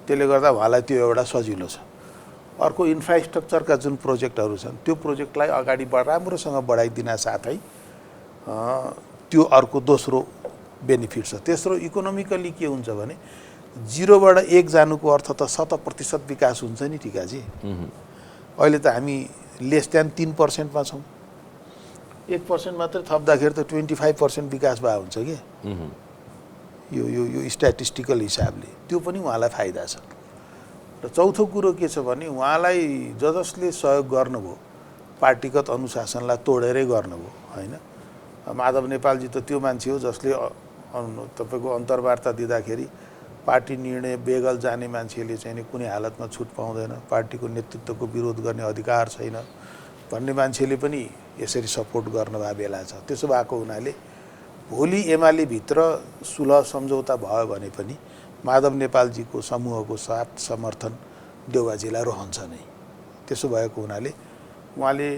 त्यसले गर्दा उहाँलाई त्यो एउटा सजिलो छ। अर्को इन्फ्रास्ट्रक्चरका जुन प्रोजेक्टहरू छन् त्यो प्रोजेक्टलाई अगाडि राम्रोसँग बढाइदिन साथै त्यो अर्को दोस्रो बेनिफिट छ। तेस्रो इकोनोमिकली के हुन्छ भने 0 बाट 1 जानुको अर्थ त 100% विकास हुन्छ नि टिकाजी। अहिले त हामी लेस देन 3% मा छौँ। 1% मात्रै थप्दाखेरि त 25% विकास भए हुन्छ कि यो स्ट्याटिस्टिकल हिसाबले। त्यो पनि उहाँलाई फाइदा छ। र चौथो कुरो के छ भने उहाँलाई जसले सहयोग गर्नुभयो पार्टीगत अनुशासनलाई तोडेरै गर्नुभयो, होइन? माधव नेपालजी त त्यो मान्छे हो जसले तपाईँको अन्तर्वार्ता दिँदाखेरि पार्टी निर्णय बेगल जाने मान्छेले चाहिँ नि कुनै हालतमा छुट पाउँदैन, पार्टीको नेतृत्वको विरोध गर्ने अधिकार छैन भन्ने मान्छेले पनि यसरी सपोर्ट गर्नुभएको बेला छ। त्यसो भएको हुनाले भोलि एमाले भित्र सुलह सम्झौता भयो भने पनि माधव नेपालजीको समूहको साथ समर्थन देउबाजीलाई रहन्छ नै। त्यसो भएको हुनाले उहाँले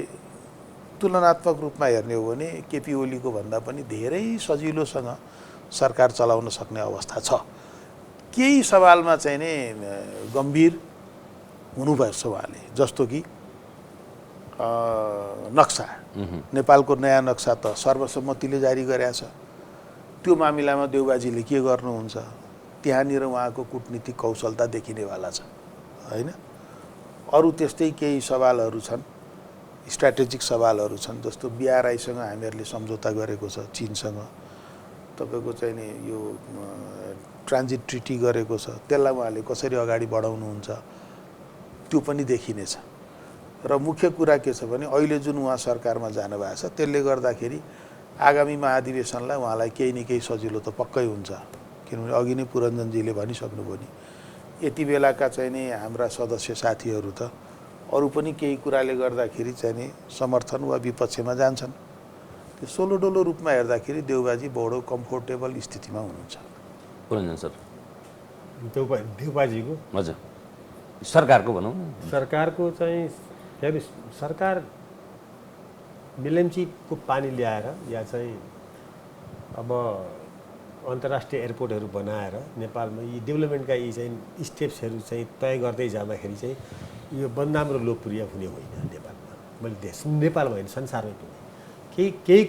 तुलनात्मक रूपमा हेर्ने हो भने केपी ओलीको भन्दा पनि धेरै सजिलोसँग सरकार चलाउन सक्ने अवस्था छ। केही सवालमा चाहिँ नि गम्भीर हुनुपर्छ उहाँले, जस्तो कि नक्सा, नेपालको नयाँ नक्सा त सर्वसम्मतिले जारी गरेका छ। त्यो मामिलामा देउबाजीले के गर्नुहुन्छ, त्यहाँनिर उहाँको कूटनीतिक कौशलता देखिनेवाला छ होइन। अरू त्यस्तै केही सवालहरू छन्, स्ट्राटेजिक सवालहरू छन्, जस्तो बिआरआईसँग हामीहरूले सम्झौता गरेको छ, चीनसँग तपाईँको चाहिँ नि यो ट्रान्जिट ट्रिटी गरेको छ, त्यसलाई उहाँले कसरी अगाडि बढाउनुहुन्छ त्यो पनि देखिनेछ। र मुख्य कुरा के छ भने अहिले जुन उहाँ सरकारमा जानुभएको छ त्यसले गर्दाखेरि आगामी महाधिवेशनलाई उहाँलाई केही न केही सजिलो त पक्कै हुन्छ, किनभने अघि नै पुरञ्जनजीले भनिसक्नुभयो नि, यति बेलाका चाहिँ नि हाम्रा सदस्य साथीहरू त अरू पनि केही कुराले गर्दाखेरि चाहिँ नि समर्थन वा विपक्षमा जान्छन्। त्यो सोलोडोलो रूपमा हेर्दाखेरि देउबाजी बडो कम्फोर्टेबल स्थितिमा हुनुहुन्छ। पुरञ्जन सर, देउबाजीको हजुर सरकारको भनौँ, सरकारको चाहिँ हेर्नु, सरकार बेलम्चीको पानी ल्याएर या चाहिँ अब अन्तर्राष्ट्रिय एयरपोर्टहरू बनाएर नेपालमा यी डेभलपमेन्टका यी चाहिँ स्टेप्सहरू चाहिँ तय गर्दै जाँदाखेरि चाहिँ यो बदनाम र लोकप्रिय हुने होइन नेपालमा। मैले नेपालमा होइन संसारमै पनि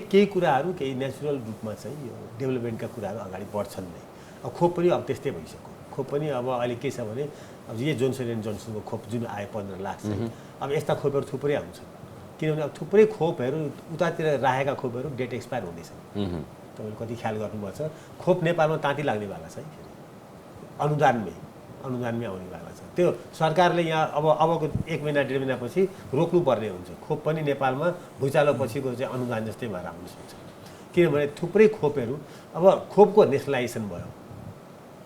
केही कुराहरू केही नेचुरल रूपमा चाहिँ यो डेभलपमेन्टका कुराहरू अगाडि बढ्छन् नै। अब खोप पनि अब त्यस्तै भइसक्यो। खोप पनि अब अहिले के छ भने अब यो जोन्सन एन्ड जोन्सनको खोप जुन आयो 15 लाख चाहिँ अब यस्ता खोपहरू थुप्रै आउँछन्, किनभने अब थुप्रै खोपहरू उतातिर राखेका खोपहरू डेट एक्सपायर हुँदैछन्। तपाईँले कति ख्याल गर्नुभएको छ, खोप नेपालमा ताँती लाग्नेवाला छ, अनुदानमै आउनेवाला छ। त्यो सरकारले यहाँ अबको 1 महिना 1.5 महिनापछि रोक्नुपर्ने हुन्छ। खोप पनि नेपालमा भुइँचालो पछिको चाहिँ अनुदान जस्तै भएर आउन सक्छ, किनभने थुप्रै खोपहरू अब खोपको नेसनलाइजेसन भयो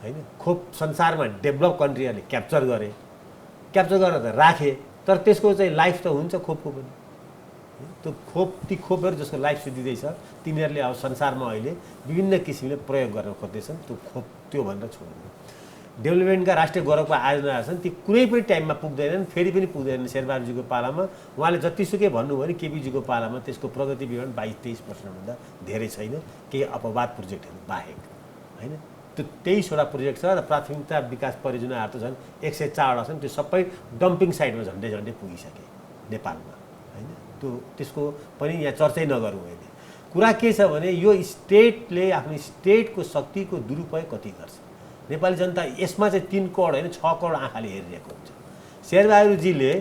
होइन। खोप संसारमा डेभलप कन्ट्रीहरूले क्याप्चर गरेर त राखे, तर त्यसको चाहिँ लाइफ त हुन्छ खोपको पनि। त्यो ती खोपहरू जसको लाइफ दिँदैछ तिनीहरूले अब संसारमा अहिले विभिन्न किसिमले प्रयोग गर्न खोज्दैछन्। त्यो खोप त्यो भनेर छोड्नु, डेभलपमेन्टका राष्ट्रिय गौरवको आयोजनाहरू छन् ती कुनै पनि टाइममा पुग्दैनन्, फेरि पनि पुग्दैनन्। शेरबहादुरजीको पालामा उहाँले जतिसुकै भन्नुभयो भने केपीजीको पालामा त्यसको प्रगति विवरण 22-23%भन्दा धेरै छैन, केही अपवाद प्रोजेक्टहरू बाहेक होइन। त्यो 23वटा प्रोजेक्ट छ र प्राथमिकता विकास परियोजनाहरू त झन् 104वटा छन्। त्यो सबै डम्पिङ साइटमा झन्डै पुगिसके नेपालमा होइन। त्यसको पनि यहाँ चर्चै नगरौँ। अहिले कुरा के छ भने यो स्टेटले आफ्नो स्टेटको शक्तिको दुरुपयोग कति गर्छ, नेपाली जनता यसमा चाहिँ 3 करोड होइन 6 करोड आँखाले हेरिरहेको हुन्छ। शेरबहादुरजीले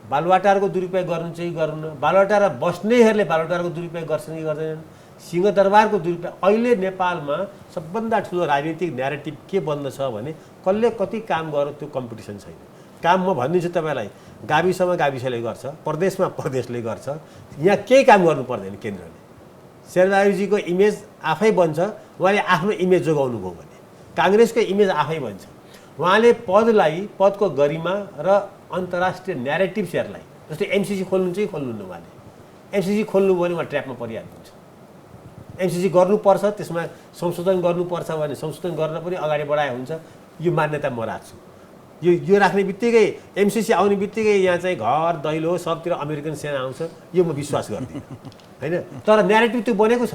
बालुवाटारको दुरुपयोग गर्नु चाहिँ गर्नु, बालुवाटार बस्नेहरूले बालुवाटारको दुरुपयोग गर्छन् कि गर्दैनन्, सिंहदरबारको दुरुपयोग। अहिले नेपालमा सबभन्दा ठुलो राजनीतिक न्यारेटिभ के बन्द छ भने कसले कति काम गर्यो त्यो कम्पिटिसन छैन। काम म भनिदिन्छु तपाईँलाई, गाविसमा गाविसले गर्छ, प्रदेशमा प्रदेशले गर्छ, यहाँ केही काम गर्नु पर्दैन केन्द्रले। शेरबहादुरजीको इमेज आफै बन्छ, उहाँले आफ्नो इमेज जोगाउनु भयो भने काङ्ग्रेसको इमेज आफै बन्छ। उहाँले पदको गरिमा र अन्तर्राष्ट्रिय न्यारेटिभ्सहरूलाई, जस्तै एमसिसी खोल्नु चाहिँ खोल्नुहुन्न, उहाँले एमसिसी खोल्नु भयो भने उहाँ ट्र्यापमा परिहाल्नुहुन्छ। एमसिसी गर्नुपर्छ, त्यसमा संशोधन गर्नुपर्छ भने संशोधन गर्न पनि अगाडि बढाए हुन्छ। यो मान्यता म राख्छु। यो राख्ने बित्तिकै एमसिसी आउने बित्तिकै यहाँ चाहिँ घर दैलो सबतिर अमेरिकन सेना आउँछ, यो म विश्वास गर्दिनँ होइन। तर न्यारेटिभ त्यो बनेको छ,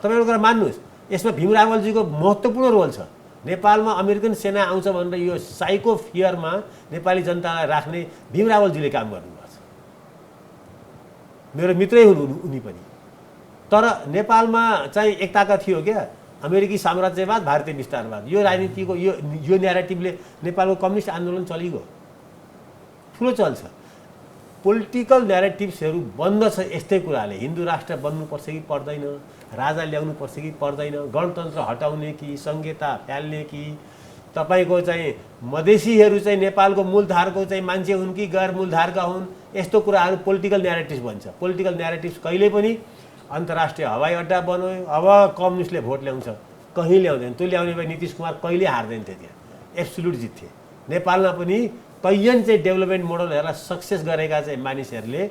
तपाईँहरू गएर मान्नुहोस्। यसमा भीम रावलजीको महत्त्वपूर्ण रोल छ। नेपालमा अमेरिकन सेना आउँछ भनेर यो साइको फियरमा नेपाली जनतालाई राख्ने भीम रावलजीले काम गर्नुपर्छ। मेरो मित्रै हुनु उनी पनि। तर नेपालमा चाहिँ एकताका थियो क्या, अमेरिकी साम्राज्यवाद भारतीय विस्तारवाद, यो राजनीतिको यो न्यारेटिभले नेपालको कम्युनिस्ट आन्दोलन चलिगयो, ठुलो चल्छ। पोलिटिकल न्यारेटिभ्सहरू बन्द छ यस्तै कुराले। हिन्दू राष्ट्र बन्नुपर्छ कि पर्दैन, राजा ल्याउनुपर्छ कि पर्दैन, गणतन्त्र हटाउने कि संहिता फ्याल्ने कि, तपाईँको चाहिँ मधेसीहरू चाहिँ नेपालको मूलधारको चाहिँ मान्छे हुन् कि गैर मूलधारका हुन्, यस्तो कुराहरू पोलिटिकल न्यारेटिभ्स बन्छ। पोलिटिकल न्यारेटिभ्स कहिले पनि अन्तर्राष्ट्रिय हवाई अड्डा बन्यो, अब कम्युनिस्टले भोट ल्याउँछ, कहीँ ल्याउँदैन। त्यो ल्याउने भए नीतिश कुमार कहिले हार्दैन थियो त्यहाँ। एब्सोल्युट जित्थे। नेपालमा पनि कैयन चाहिँ डेभलपमेन्ट मोडलहरूलाई सक्सेस गरेका चाहिँ मानिसहरूले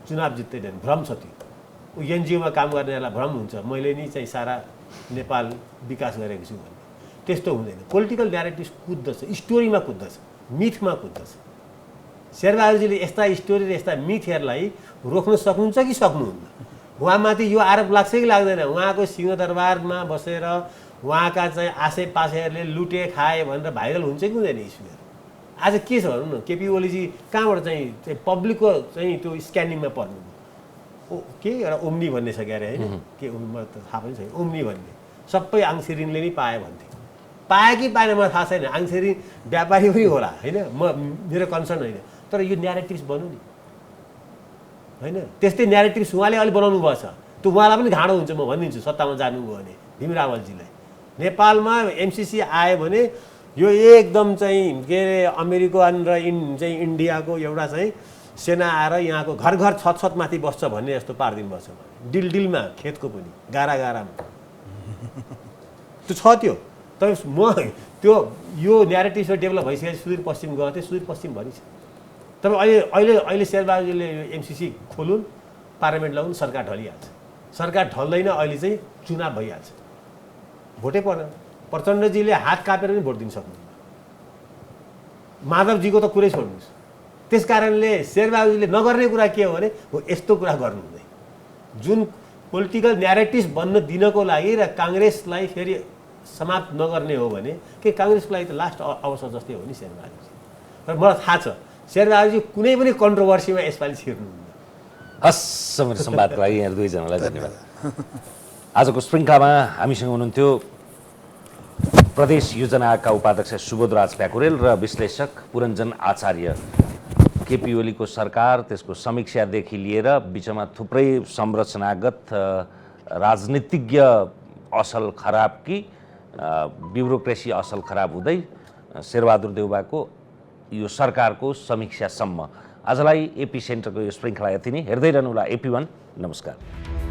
चुनाव जित्दैनन्। भ्रम छ त्यो। एनजिओमा काम गर्नेहरूलाई भ्रम हुन्छ मैले नि चाहिँ सारा नेपाल विकास गरेको छु भन्ने। त्यस्तो हुँदैन। Political narrative कुद्दछ, स्टोरीमा कुद्दछ, मिथमा कुद्दछ। शेरबहादुरजीले यस्ता स्टोरी र यस्ता मिथहरूलाई रोक्न सक्नुहुन्छ कि सक्नुहुन्न? उहाँमाथि यो आरोप लाग्छ कि लाग्दैन? उहाँको सिंहदरबारमा बसेर उहाँका चाहिँ आसेपासेहरूले लुटे खाए भनेर भाइरल हुन्छ कि हुँदैन इस्युहरू? आज के छ भनौँ न, केपी ओलीजी कहाँबाट चाहिँ पब्लिकको चाहिँ त्यो स्क्यानिङमा पर्नुभयो? के एउटा ओम्नी भन्ने छ क्यारे होइन? के मलाई त थाहा पनि छैन। ओम्नी भन्ने सबै आङसेरिनले नै पायो भन्थे। पायो कि पाएन मलाई थाहा छैन। आङसेरिन व्यापारी पनि होला होइन, मेरो कन्सर्न होइन। तर यो न्यारेटिभ्स बन्यो नि होइन। त्यस्तै न्यारेटिभ्स उहाँले अलि बनाउनु भएछ। त्यो उहाँलाई पनि घाँडो हुन्छ म भनिदिन्छु। सत्तामा जानुभयो भने भीम रावलजीलाई नेपालमा एमसिसी आयो भने यो एकदम चाहिँ के अरे अमेरिकन र चाहिँ इन्डियाको एउटा चाहिँ सेना आएर यहाँको घर घर छत छतमाथि बस्छ भन्ने जस्तो पारिदिनु भएको छ। डिल डिलमा खेतको पनि गारा गारामा त्यो छ। त्यो तर म त्यो यो न्यारेटिभ डेभलप भइसकेपछि सुदूरपश्चिम गएको थिएँ। सुदूरपश्चिमभरि छ। तपाईँ अहिले शेरबहादुरजीले यो एमसिसी खोलुन्, पार्लियामेन्ट लगाउनु, सरकार ढलिहाल्छ। सरकार ढल्दैन अहिले चाहिँ चुनाव भइहाल्छ। भोटै पर्दैन। प्रचण्डजीले हात कापेर पनि भोट दिन सक्नुहुन्न। माधवजीको त कुरै छोड्नुहोस्। त्यस कारणले शेरबहादुरजीले नगर्ने कुरा के हो भने यस्तो कुरा गर्नु हुँदैन। जुन पोलिटिकल न्यारेटिभ बन्न दिनको लागि र काङ्ग्रेसलाई फेरि समाप्त नगर्ने हो भने के काङ्ग्रेसको लागि त लास्ट अवसर जस्तै हो नि शेरबहादुरजी। र मलाई थाहा छ शेरबहादुरजी कुनै पनि कन्ट्रोभर्सीमा यसपालि छिर्नुहुन्न। हस्, मेरो संवादको लागि यहाँ दुईजनालाई धन्यवाद। आजको श्रृङ्खलामा हामीसँग हुनुहुन्थ्यो प्रदेश योजनाका उपाध्यक्ष सुबोधराज प्याकुरेल र विश्लेषक पुरञ्जन आचार्य। केपी ओलीको सरकार, त्यसको समीक्षादेखि लिएर बिचमा थुप्रै संरचनागत राजनीतिज्ञ असल खराब कि ब्युरोक्रेसी असल खराब हुँदै शेरबहादुर देउवाको यो सरकारको समीक्षासम्म। आजलाई एपी सेन्टरको यो श्रृङ्खला यति नै। हेर्दै रहनुहोला AP1। नमस्कार।